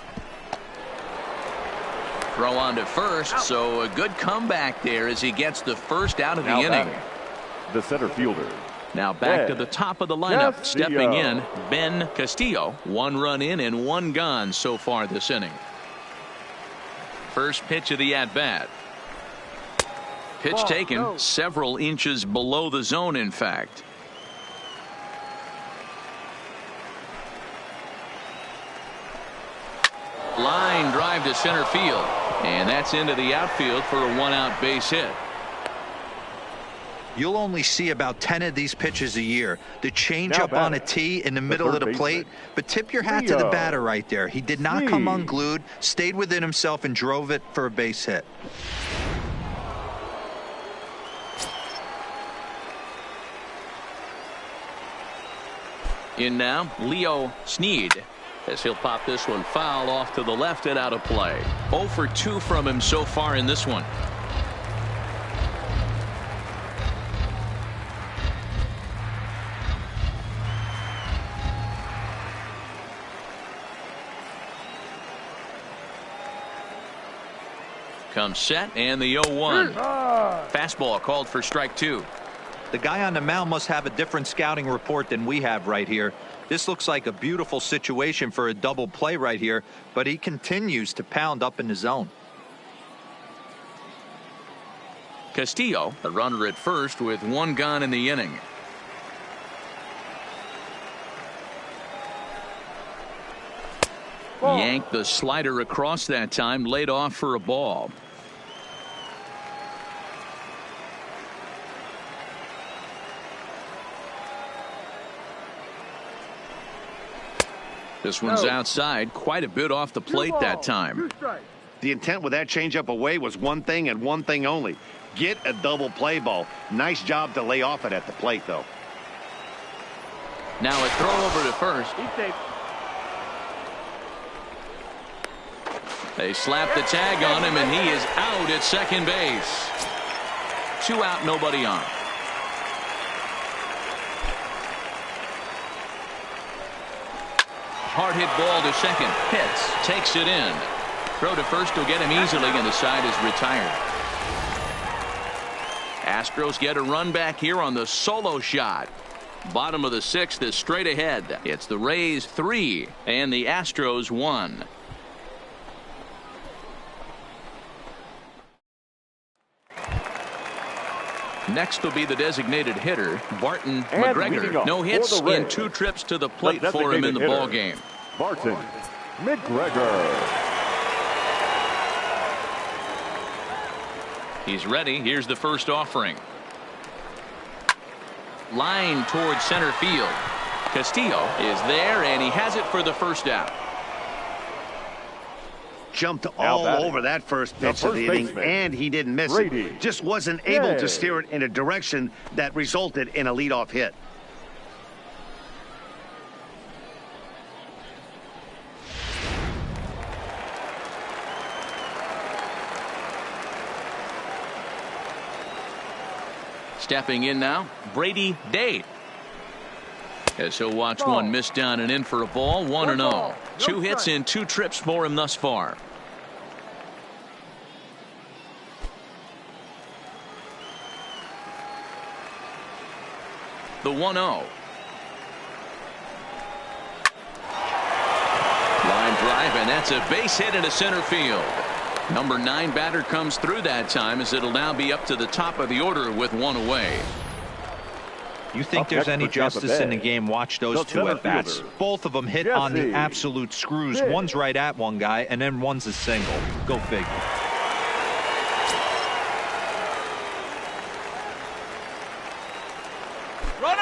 Throw on to first, so a good comeback there as he gets the first out of the inning. The center fielder. Now back to the top of the lineup. Stepping in, Ben Castillo. 1 run in and 1 gone so far this inning. First pitch of the at-bat. Pitch taken several inches below the zone, in fact. Line drive to center field. And that's into the outfield for a 1-out base hit. You'll only see about 10 of these pitches a year. The changeup on a tee in the middle of the plate. But tip your hat to the batter right there. He did not come unglued, stayed within himself, and drove it for a base hit. In now, Leo Sneed, as he'll pop this one foul off to the left and out of play. 0 for 2 from him so far in this one. Comes set, and the 0-1. Fastball called for strike 2. The guy on the mound must have a different scouting report than we have right here. This looks like a beautiful situation for a double play right here, but he continues to pound up in the zone. Castillo, the runner at first with 1 gone in the inning. Yanked the slider across that time, laid off for a ball. This one's outside, quite a bit off the plate that time. The intent with that changeup away was one thing and one thing only. Get a double play ball. Nice job to lay off it at the plate, though. Now a throw over to first. They slap the tag on him, and he is out at second base. 2 out, nobody on. Hard hit ball to second. Pitts takes it in. Throw to first will get him easily, and the side is retired. Astros get a run back here on the solo shot. Bottom of the sixth is straight ahead. It's the Rays 3 and the Astros 1. Next will be the designated hitter, Barton McGregor. No hits in 2 trips to the plate for him in the ball game. Barton McGregor. He's ready. Here's the first offering. Line towards center field. Castillo is there, and he has it for the first out. Jumped all over that first pitch of the inning, and he didn't miss it. Just wasn't able to steer it in a direction that resulted in a leadoff hit. Stepping in now, Brady Day. As he'll watch one miss down and in for a ball. 1-0. 2 hits in 2 trips for him thus far. The 1-0. Line drive, and that's a base hit into center field. Number 9 batter comes through that time, as it'll now be up to the top of the order with 1 away. You think there's any justice in the game? Watch those 2 at bats. Both of them hit on the absolute screws. One's right at one guy, and then one's a single. Go figure.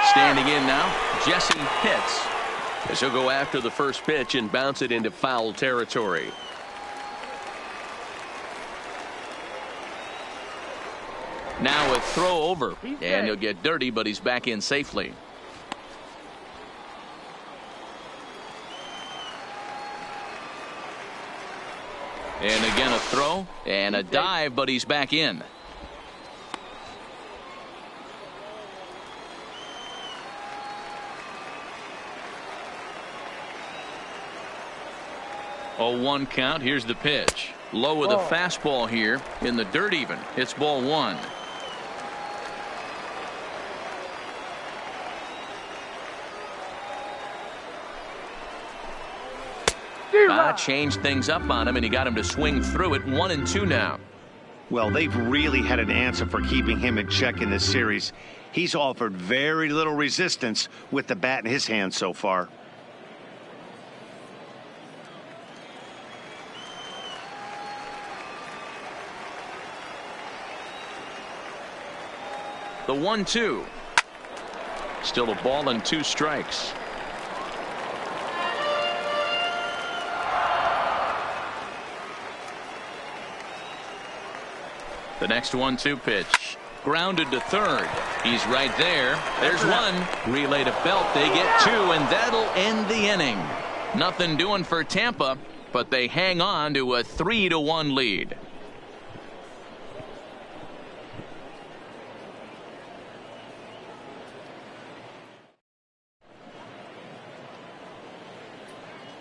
Standing in now, Jesse Pitts. As he'll go after the first pitch and bounce it into foul territory. Now a throw over, and he'll get dirty, but he's back in safely. And again a throw and a dive, but he's back in. Oh, 1 count. Here's the pitch. Low with a fastball here in the dirt even. It's ball 1. Changed things up on him, and he got him to swing through it. 1-2 now. Well, they've really had an answer for keeping him in check in this series. He's offered very little resistance with the bat in his hand so far. The 1-2. Still a ball and 2 strikes. The next 1-2 pitch. Grounded to third. He's right there. There's 1. Relay to Belt. They get 2, and that'll end the inning. Nothing doing for Tampa, but they hang on to a 3-1 lead.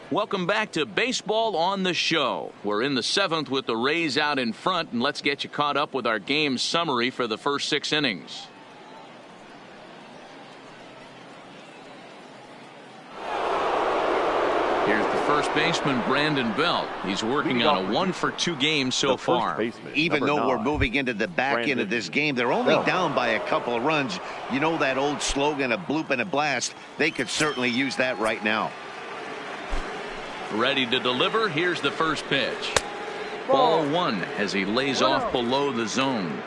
Welcome back to Baseball on the Show. We're in the 7th with the Rays out in front, and let's get you caught up with our game summary for the first 6 innings. Here's the first baseman, Brandon Belt. He's working on a 1-for-2 game so far. Even though we're moving into the back end of this game, they're only down by a couple of runs. You know that old slogan, a bloop and a blast? They could certainly use that right now. Ready to deliver. Here's the first pitch. Ball 1 as he lays off below the zone.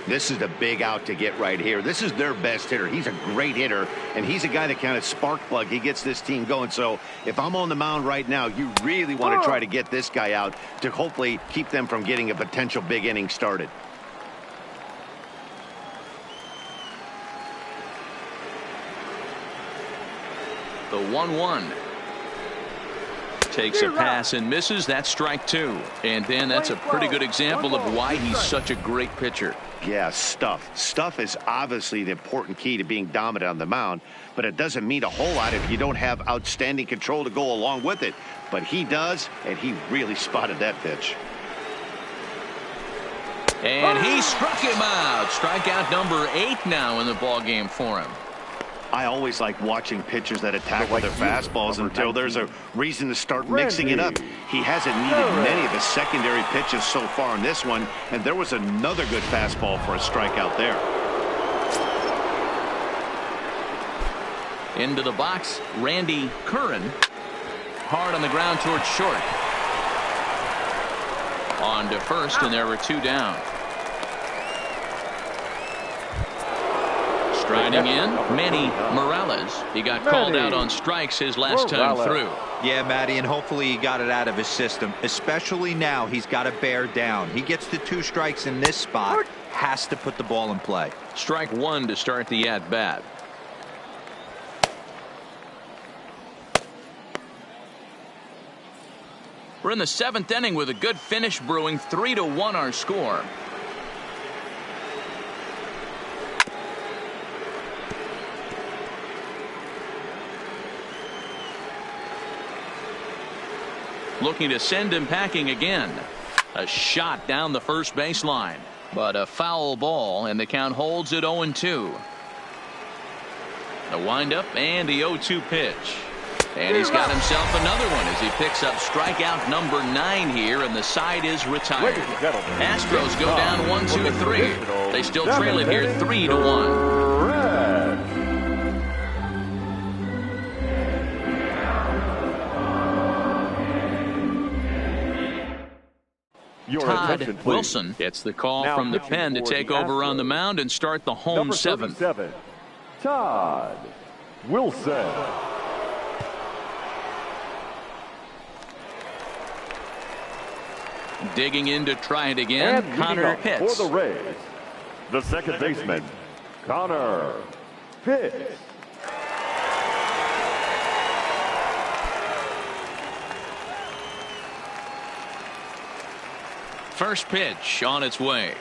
This is the big out to get right here. This is their best hitter. He's a great hitter, and he's a guy that kind of spark plug. He gets this team going. So if I'm on the mound right now, you really want to try to get this guy out to hopefully keep them from getting a potential big inning started. The 1-1. Takes a pass and misses. That's strike two. And then that's a pretty good example of why he's such a great pitcher. Yeah, stuff. Stuff is obviously the important key to being dominant on the mound, but it doesn't mean a whole lot if you don't have outstanding control to go along with it. But he does, and he really spotted that pitch. And he struck him out. Strikeout number 8 now in the ball game for him. I always like watching pitchers that attack with their fastballs until there's a reason to start mixing it up. He hasn't needed many of his secondary pitches so far in this one, and there was another good fastball for a strikeout there. Into the box, Randy Curran. Hard on the ground towards short. On to first, and there were 2 down. Striding in, Manny Morales. He got called out on strikes his last time through. Yeah, Matty, and hopefully he got it out of his system. Especially now, he's got to bear down. He gets to 2 strikes in this spot, has to put the ball in play. Strike 1 to start the at-bat. We're in the 7th inning with a good finish brewing. 3-1 our score. Looking to send him packing again. A shot down the first baseline, but a foul ball, and the count holds at 0-2. The windup and the 0-2 pitch. And he's got himself another one as he picks up strikeout number 9 here, and the side is retired. Astros go down 1-2-3. They still trail it here 3-1. Todd Wilson gets the call from the pen to take over on the mound and start the home 7th. Todd Wilson. Digging in to try it again, And Connor Pitts. For the Rays, the second baseman, Connor Pitts. First pitch on its way.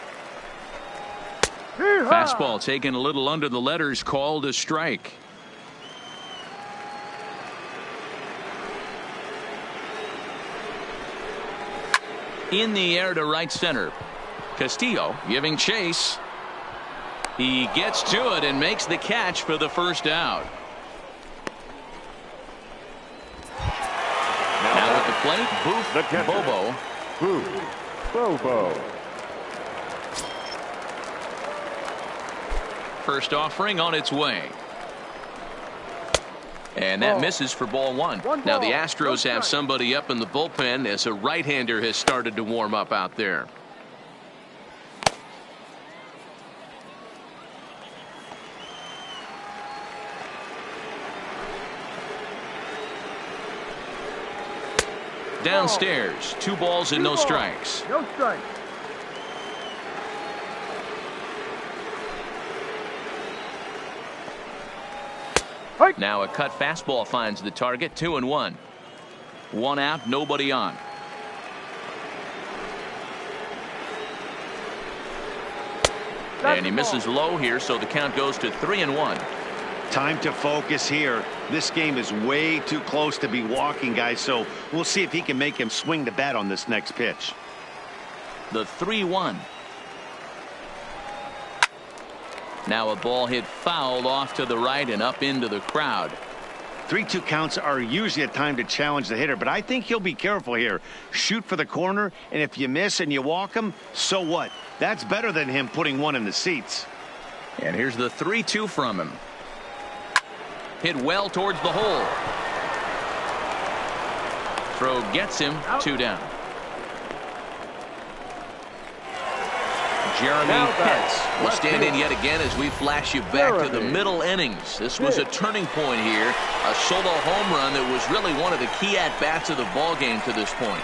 Fastball taken a little under the letters, called a strike. In the air to right center. Castillo giving chase. He gets to it and makes the catch for the first out. Now at the plate, Booth Bobo. Bobo. First offering on its way. And that misses for ball 1. Now the Astros have somebody up in the bullpen as a right-hander has started to warm up out there. Downstairs, 2 balls and no strikes. No strikes. Now a cut fastball finds the target. 2-1. 1 out, nobody on. And he misses low here, so the count goes to 3-1. Time to focus here. This game is way too close to be walking, guys, so we'll see if he can make him swing the bat on this next pitch. The 3-1. Now a ball hit foul off to the right and up into the crowd. 3-2 counts are usually a time to challenge the hitter, but I think he'll be careful here. Shoot for the corner, and if you miss and you walk him, so what? That's better than him putting one in the seats. And here's the 3-2 from him. Hit well towards the hole. Throw gets him. 2 down. Jeremy Pitts will stand in yet again as we flash you back to the middle innings. This was a turning point here. A solo home run that was really one of the key at-bats of the ball game to this point.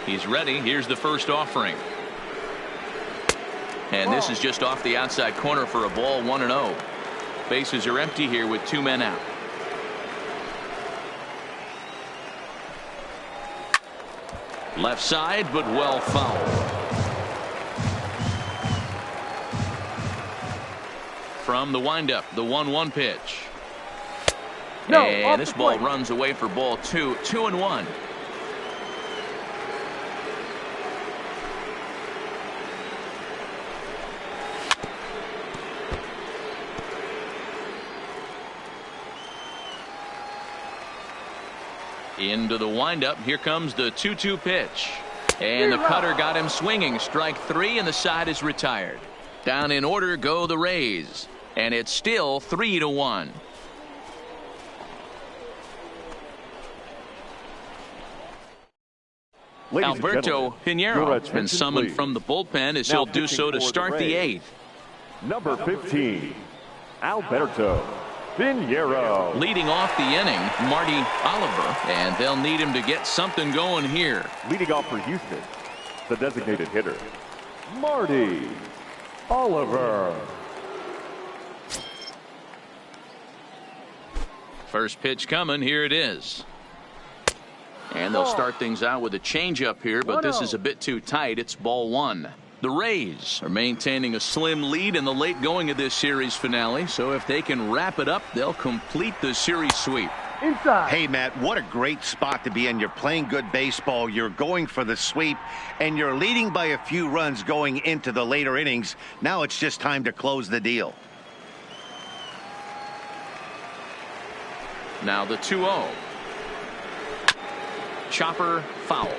He's ready. Here's the first offering. And this is just off the outside corner for a ball, 1-0. Bases are empty here with 2 men out. Left side, but well fouled. From the windup, the 1-1 pitch. And this ball runs away for ball 2, 2-1. Into the windup. Here comes the 2-2 pitch. And the cutter got him swinging. Strike 3, and the side is retired. Down in order go the Rays. And it's still 3-1. Alberto Pinheiro been summoned from the bullpen as he'll do so to start the 8th. Number 15, Alberto Pinheiro. Leading off the inning, Marty Oliver, and they'll need him to get something going here. Leading off for Houston, the designated hitter, Marty Oliver. First pitch coming. Here it is. And they'll start things out with a changeup here, but this is a bit too tight. It's ball 1. The Rays are maintaining a slim lead in the late going of this series finale, so if they can wrap it up, they'll complete the series sweep. Inside. Hey, Matt, what a great spot to be in. You're playing good baseball. You're going for the sweep, and you're leading by a few runs going into the later innings. Now it's just time to close the deal. Now the 2-0. Chopper foul.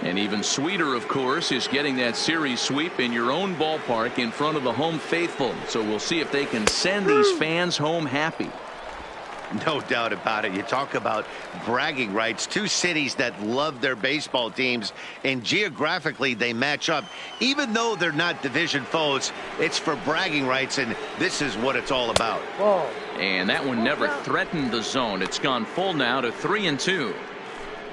And even sweeter, of course, is getting that series sweep in your own ballpark in front of the home faithful. So we'll see if they can send these fans home happy. No doubt about it. You talk about bragging rights. 2 cities that love their baseball teams, and geographically they match up. Even though they're not division foes, it's for bragging rights, and this is what it's all about. And that one never threatened the zone. It's gone full now to 3-2.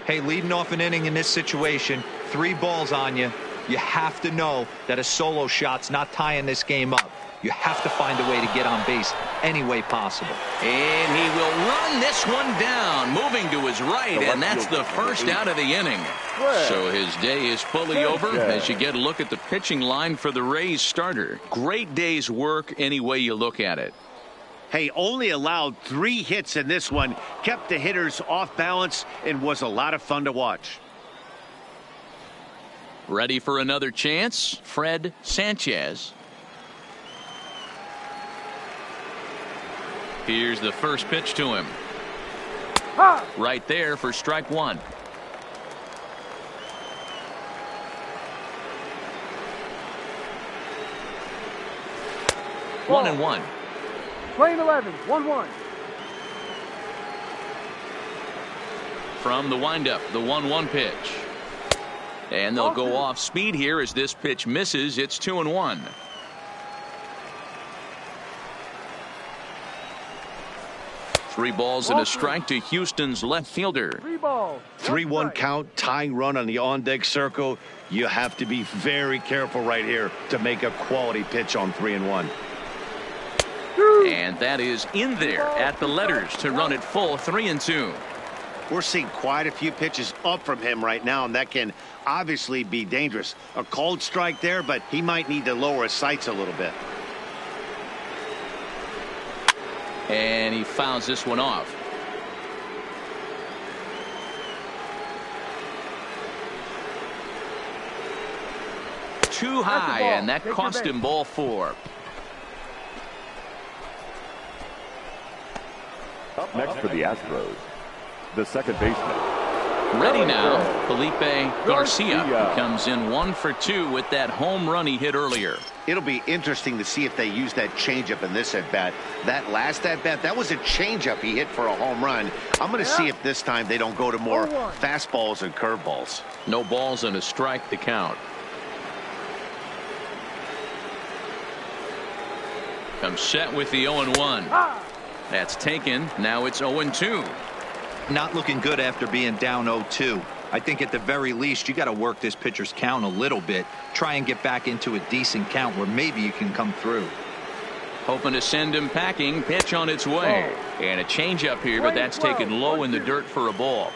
Hey, leading off an inning in this situation, 3 balls on you. You have to know that a solo shot's not tying this game up. You have to find a way to get on base any way possible. And he will run this one down, moving to his right, and that's the first out of the inning. So his day is fully over as you get a look at the pitching line for the Rays starter. Great day's work any way you look at it. Hey, only allowed 3 hits in this one, kept the hitters off balance, and was a lot of fun to watch. Ready for another chance? Fred Sanchez. Here's the first pitch to him. Right there for strike 1. Ball. 1-1. Playing 11, 1-1. From the windup, the 1-1 pitch. And they'll go off speed here as this pitch misses. It's 2-1. Three balls and a strike to Houston's left fielder. 3-1 count, tying run on the on-deck circle. You have to be very careful right here to make a quality pitch on 3-1. And that is in there at the letters to run it full 3-2. We're seeing quite a few pitches up from him right now, and that can obviously be dangerous. A called strike there, but he might need to lower his sights a little bit. And he fouls this one off. Too high, and that cost him ball 4. Up next for the Astros, the second baseman. Ready now, Felipe Garcia comes in 1 for 2 with that home run he hit earlier. It'll be interesting to see if they use that changeup in this at-bat. That last at-bat, that was a changeup he hit for a home run. I'm going to see if this time they don't go to more fastballs and curveballs. No balls and a strike to count. Comes set with the 0-1. That's taken. Now it's 0-2. Not looking good after being down 0-2. I think at the very least you got to work this pitcher's count a little bit. Try and get back into a decent count where maybe you can come through. Hoping to send him packing. Pitch on its way. And a changeup here, but that's taken low in the dirt for a ball.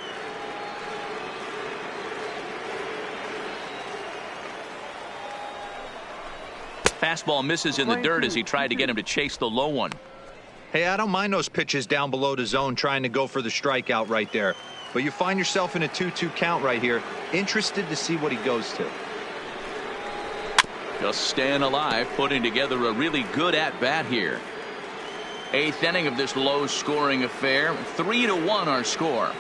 Fastball misses in the dirt as he tried to get him to chase the low one. Hey, I don't mind those pitches down below the zone trying to go for the strikeout right there. But you find yourself in a 2-2 count right here. Interested to see what he goes to. Just staying alive, putting together a really good at-bat here. 8th inning of this low-scoring affair. 3-1 our score.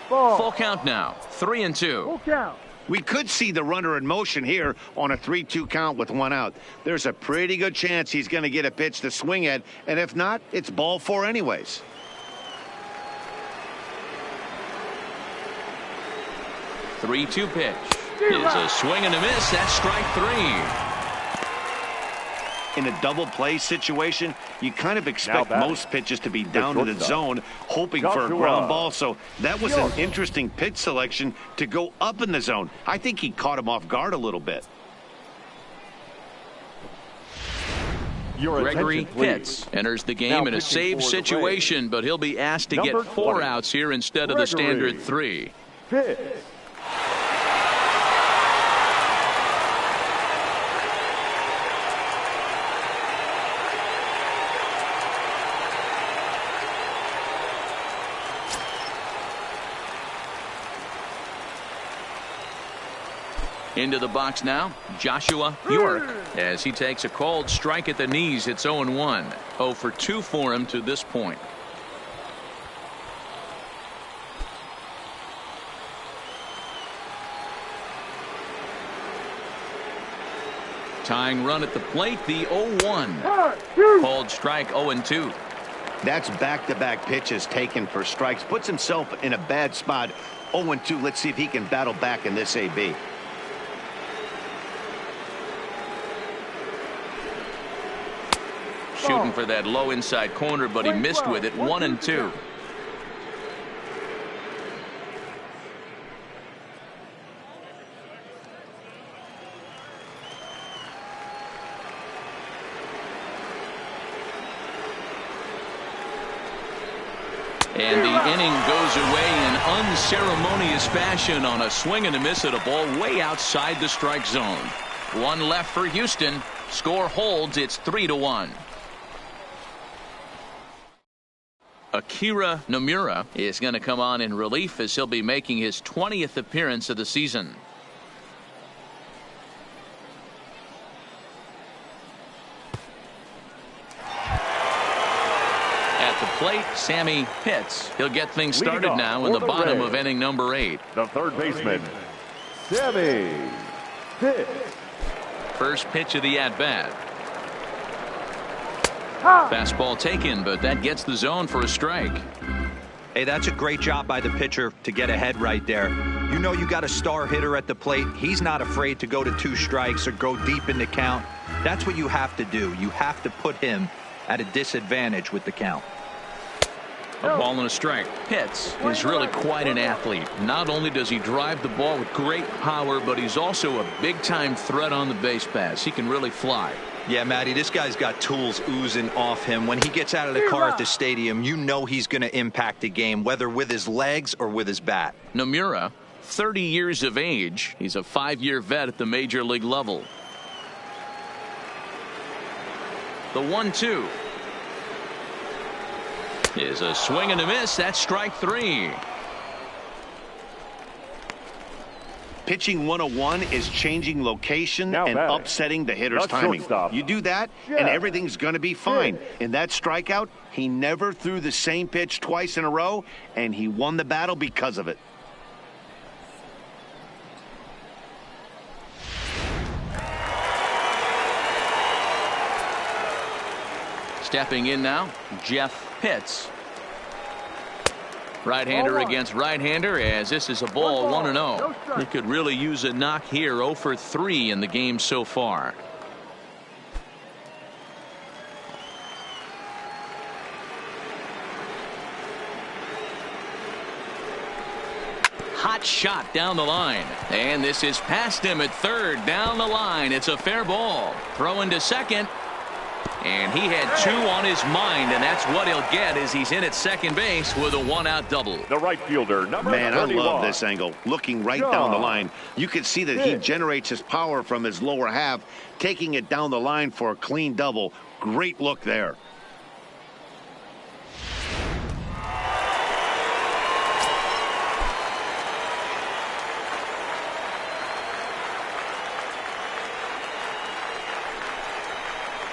Ball. Full count now. 3-2. Full count. We could see the runner in motion here on a 3-2 count with 1 out. There's a pretty good chance he's going to get a pitch to swing at, and if not, it's ball 4 anyways. Three-two pitch. It's a swing and a miss. That's strike 3. In a double play situation, you kind of expect most pitches to be down to the zone, hoping for a ground ball. So that was an interesting pitch selection to go up in the zone. I think he caught him off guard a little bit. Gregory Pitts enters the game in a save situation, but he'll be asked to get 4 outs here instead of the standard 3. Pitts. Into the box now, Joshua York, as he takes a called strike at the knees. It's 0-1. 0 for 2 for him to this point. Tying run at the plate, the 0-1. Called strike 0-2. That's back-to-back pitches taken for strikes. Puts himself in a bad spot. 0-2. Let's see if he can battle back in this AB. Shooting for that low inside corner, but he missed with it. 1-2. And the inning goes away in unceremonious fashion on a swing and a miss at a ball way outside the strike zone. 1 left for Houston. Score holds. It's 3-1. Akira Nomura is going to come on in relief as he'll be making his 20th appearance of the season. At the plate, Sammy Pitts. He'll get things started now in the bottom of inning number 8. The third baseman, Sammy Pitts. First pitch of the at-bat. Fastball taken, but that gets the zone for a strike. Hey, that's a great job by the pitcher to get ahead right there. You know you got a star hitter at the plate. He's not afraid to go to 2 strikes or go deep in the count. That's what you have to do. You have to put him at a disadvantage with the count. A ball and a strike. Pitts is really quite an athlete. Not only does he drive the ball with great power, but he's also a big-time threat on the base pass. He can really fly. Yeah, Matty, this guy's got tools oozing off him. When he gets out of the car at the stadium, you know he's going to impact the game, whether with his legs or with his bat. Nomura, 30 years of age. He's a 5-year vet at the major league level. The 1-2 is a swing and a miss. That's strike 3. Pitching 101 is changing location and upsetting the hitter's timing. You do that, and everything's going to be fine. In that strikeout, he never threw the same pitch twice in a row, and he won the battle because of it. Stepping in now, Jeff Pitts. Right-hander against right-hander, as this is a ball 1-0. He could really use a knock here. 0 for 3 in the game so far. hot shot down the line. And this is past him at third. Down the line. It's a fair ball. Throw into second. And he had two on his mind, and that's what he'll get as he's in at second base with a one-out double. The right fielder, number 31. Man, I love this angle. Looking right down the line. You can see that he generates his power from his lower half, taking it down the line for a clean double. Great look there.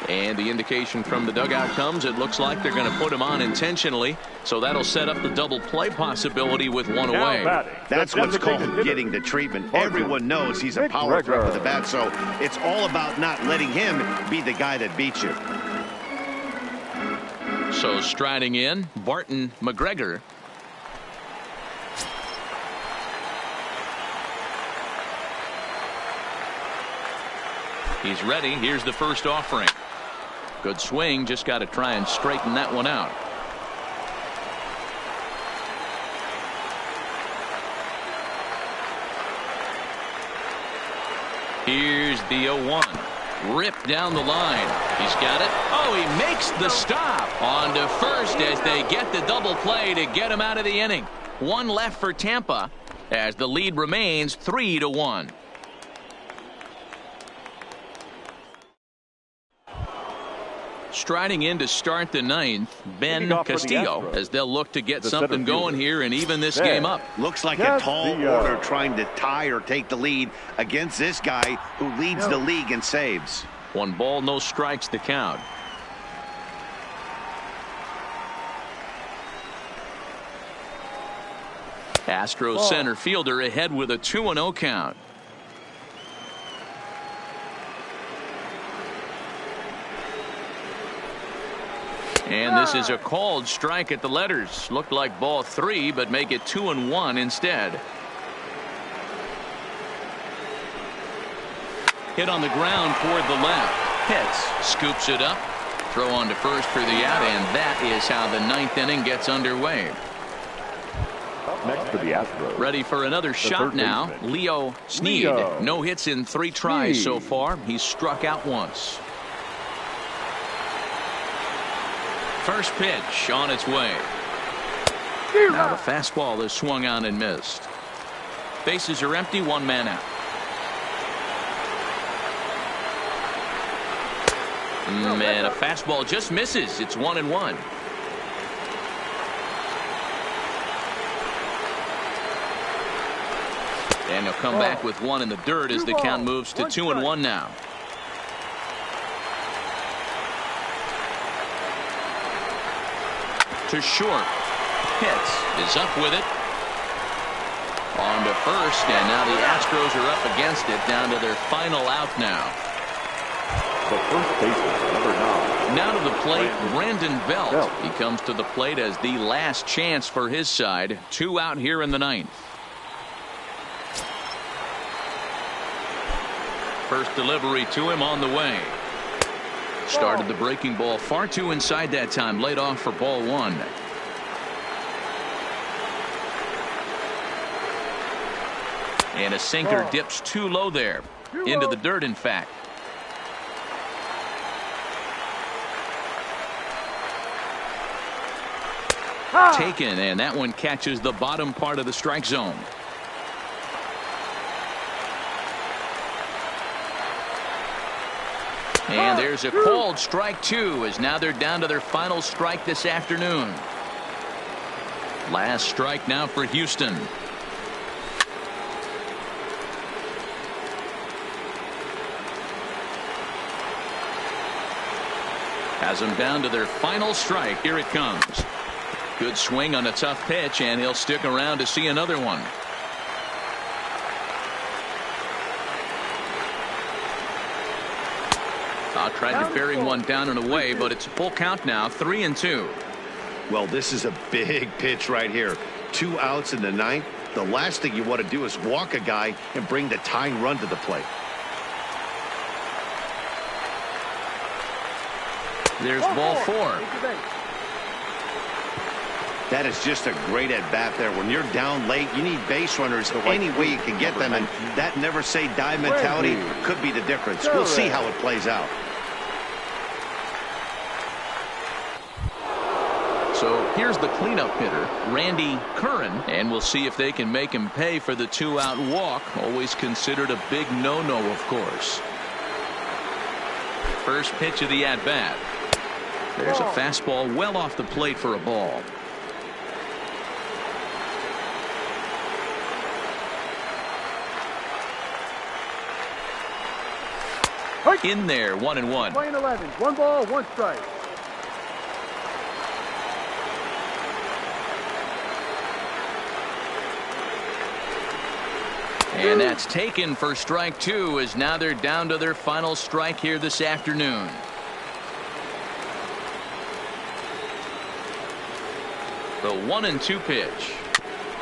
And the indication from the dugout comes. It looks like they're going to put him on intentionally. So that'll set up the double play possibility with one away. That's what's called getting the treatment. Everyone knows he's a power threat with the bat, so it's all about not letting him be the guy that beats you. So striding in, Barton McGregor. He's ready. Here's the first offering. Good swing. Just got to try and straighten that one out. Here's the 0-1. Ripped down the line. He's got it. Oh, he makes the stop. On to first as they get the double play to get him out of the inning. One left for Tampa as the lead remains 3-1. Striding in to start the ninth, Ben Castillo, as they'll look to get something going here and even this game up. Looks like a tall order trying to tie or take the lead against this guy who leads the league in saves. 1 ball, no strikes the count. Astros center fielder ahead with a 2-0 count. And this is a called strike at the letters. Looked like ball 3, but make it 2-1 instead. Hit on the ground toward the left. Hits, scoops it up. Throw on to first for the out, and that is how the 9th inning gets underway. Up next for the Astros. Ready for another shot now. Leo Sneed. No hits in 3 tries so far. He's struck out once. First pitch on its way. Now the fastball is swung on and missed. Bases are empty, 1 man out. Man, a fastball just misses. It's 1-1. And he'll come back with 1 in the dirt as the count moves to 2-1 now. To short. Hits. Is up with it. On to first, and now the Astros are up against it, down to their final out now. The first baseman, number 9. Now to the plate, Brandon Belt. He comes to the plate as the last chance for his side. 2 out here in the 9th. First delivery to him on the way. Started the breaking ball far too inside that time. Laid off for ball 1. And a sinker dips too low there. Into the dirt, in fact. Taken, and that one catches the bottom part of the strike zone. And there's a called strike 2, as now they're down to their final strike this afternoon. Last strike now for Houston. Has them down to their final strike. Here it comes. Good swing on a tough pitch, and he'll stick around to see another one. Tried to bury one down and away, but it's a full count now. 3-2. Well, this is a big pitch right here. 2 outs in the 9th. The last thing you want to do is walk a guy and bring the tying run to the plate. There's ball 4. That is just a great at-bat there. When you're down late, you need base runners any way you can get them, and that never-say-die mentality could be the difference. We'll see how it plays out. So here's the cleanup hitter, Randy Curran, and we'll see if they can make him pay for the 2-out walk. Always considered a big no-no, of course. First pitch of the at-bat. There's a fastball well off the plate for a ball. In there, 1-1. Playing 11, 1 ball, 1 strike. And that's taken for strike 2, as now they're down to their final strike here this afternoon. The 1-2 pitch.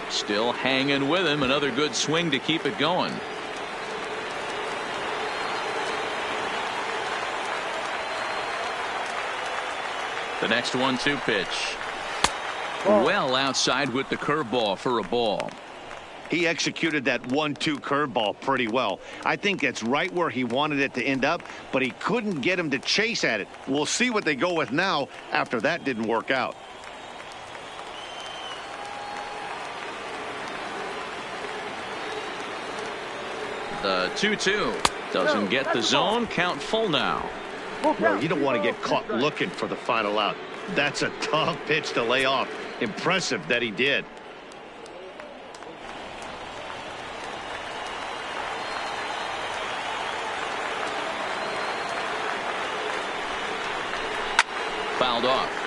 Still hanging with him. Another good swing to keep it going. The next 1-2 pitch. Well outside with the curveball for a ball. He executed that 1-2 curveball pretty well. I think it's right where he wanted it to end up, but he couldn't get him to chase at it. We'll see what they go with now after that didn't work out. The 2-2 doesn't get the zone. Count full now. Well, you don't want to get caught looking for the final out. That's a tough pitch to lay off. Impressive that he did. Fouled off.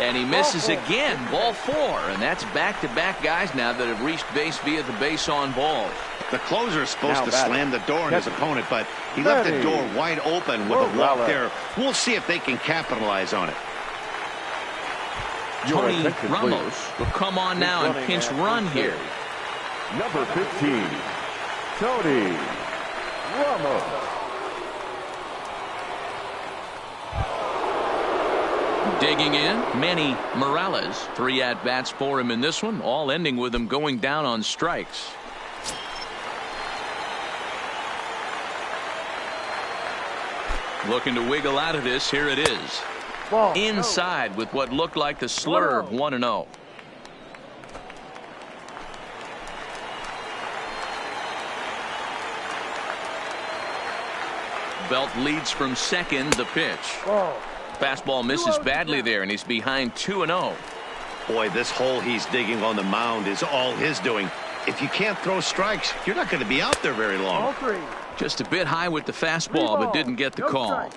And he misses again. Ball 4. And that's back-to-back guys now that have reached base via the base on balls. The closer is supposed to slam the door on his opponent, but he left the door wide open with a walk there. We'll see if they can capitalize on it. Tony Ramos will come on now and pinch run here. Number 15, Tony Ramos. Digging in, Manny Morales. 3 at-bats for him in this one, all ending with him going down on strikes. Looking to wiggle out of this. Here it is. Inside with what looked like the slurve. 1-0. Belt leads from second. The pitch. Fastball misses badly there, and he's behind 2-0. Boy, this hole he's digging on the mound is all his doing. If you can't throw strikes, you're not going to be out there very long. Just a bit high with the fastball, but didn't get the call.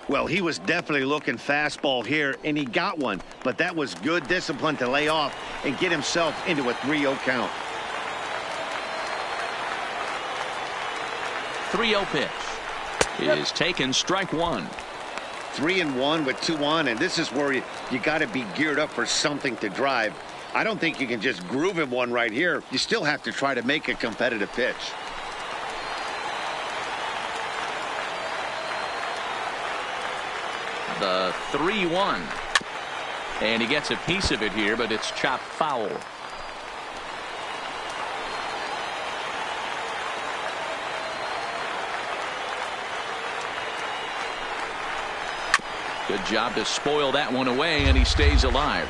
Well, he was definitely looking fastball here, and he got one. But that was good discipline to lay off and get himself into a 3-0 count. 3-0 pitch is taken, strike 1. 3-1 with 2 on, and this is where you got to be geared up for something to drive. I don't think you can just groove him one right here. You still have to try to make a competitive pitch. The 3-1. And he gets a piece of it here, but it's chopped foul. Good job to spoil that one away, and he stays alive.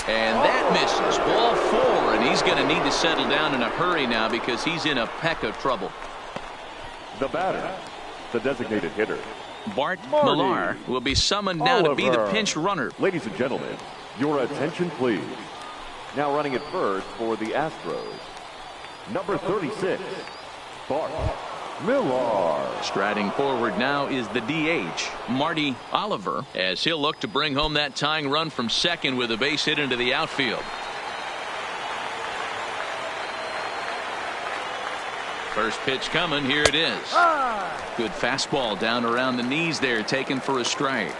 And that misses. Ball 4, and he's going to need to settle down in a hurry now because he's in a peck of trouble. The batter, the designated hitter, Bart Millar will be summoned now to be the pinch runner. Ladies and gentlemen, your attention please. Now running at first for the Astros, number 36, Bart Millar. Striding forward now is the DH, Marty Oliver, as he'll look to bring home that tying run from second with a base hit into the outfield. First pitch coming. Here it is. Good fastball down around the knees there, taken for a strike.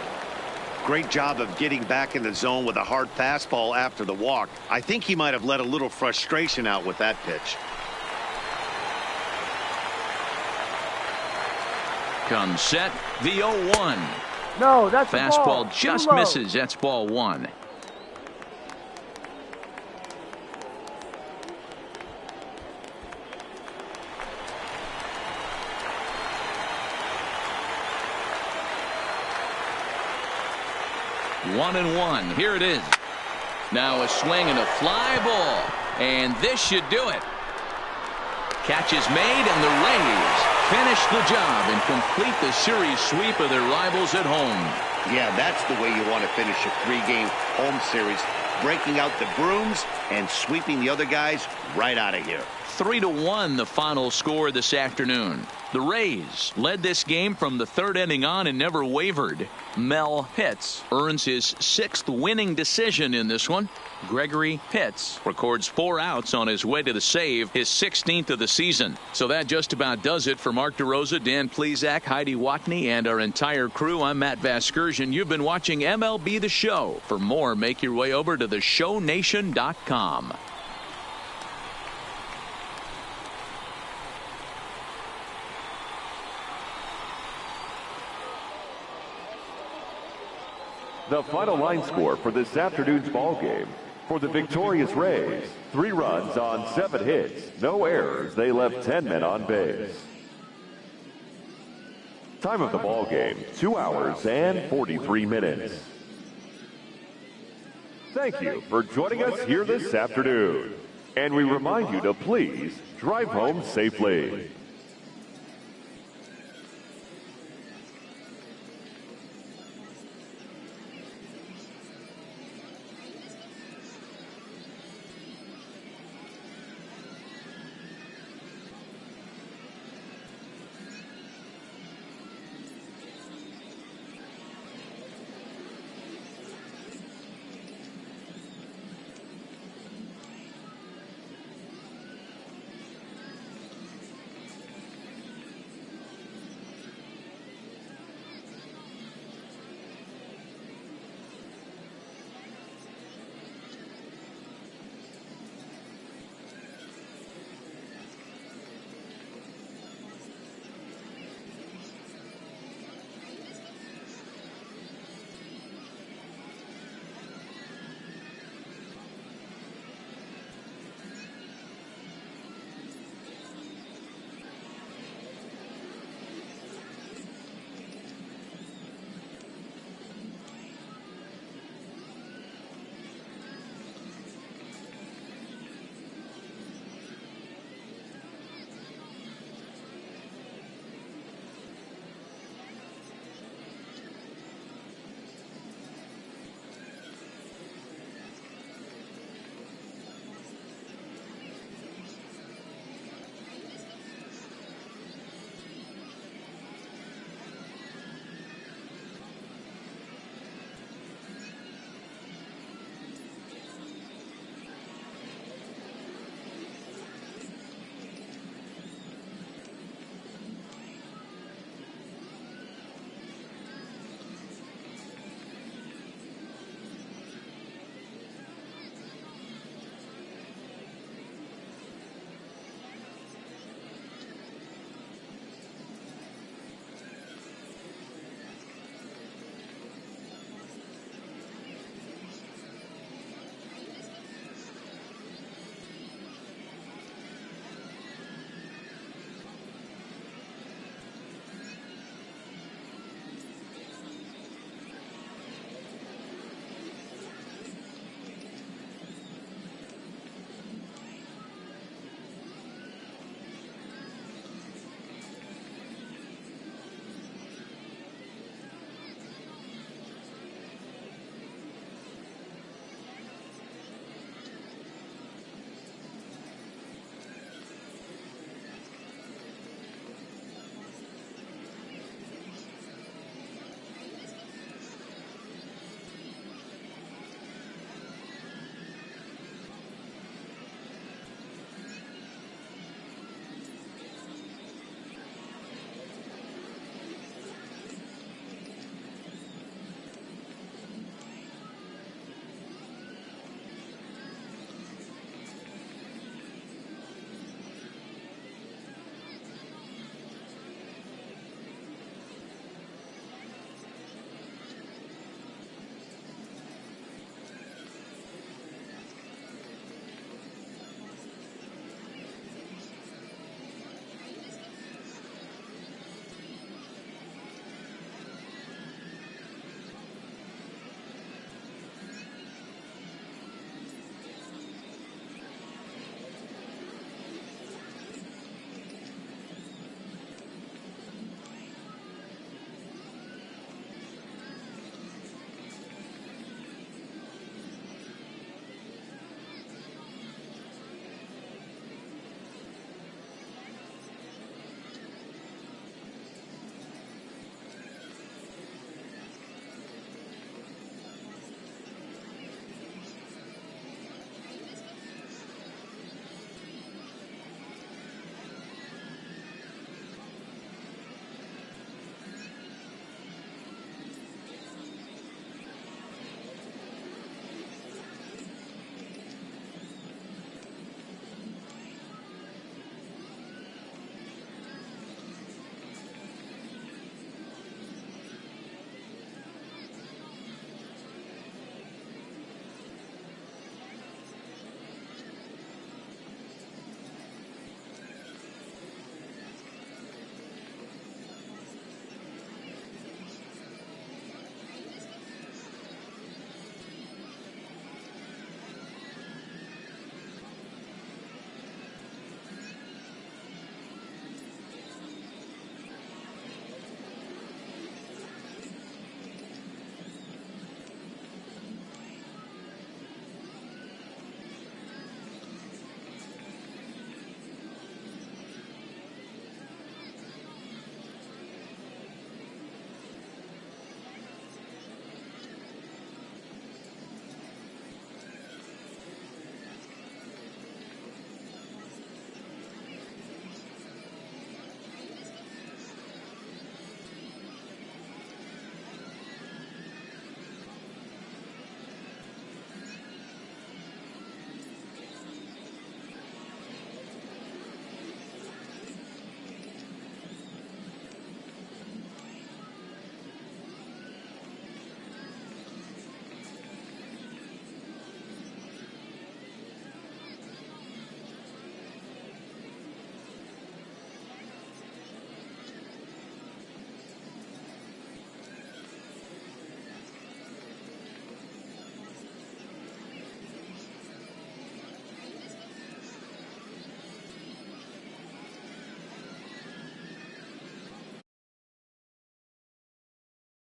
Great job of getting back in the zone with a hard fastball after the walk. I think he might have let a little frustration out with that pitch. Comes set, the 0-1. No, that's a fastball ball. just Too low. misses. That's ball 1. One and one. Here it is. Now a swing and a fly ball. And this should do it. Catch is made, and the Rays finish the job and complete the series sweep of their rivals at home. Yeah, that's the way you want to finish a 3-game home series. Breaking out the brooms and sweeping the other guys right out of here. 3-1 the final score this afternoon. The Rays led this game from the 3rd inning on and never wavered. Mel Pitts earns his 6th winning decision in this one. Gregory Pitts records 4 outs on his way to the save, his 16th of the season. So that just about does it for Mark DeRosa, Dan Plesac, Heidi Watney, and our entire crew. I'm Matt Vasgersian. You've been watching MLB The Show. For more, make your way over to theshownation.com. The final line score for this afternoon's ball game. For the victorious Rays, 3 runs on 7 hits, no errors. They left 10 men on base. Time of the ball game, 2 hours and 43 minutes. Thank you for joining us here this afternoon. And we remind you to please drive home safely.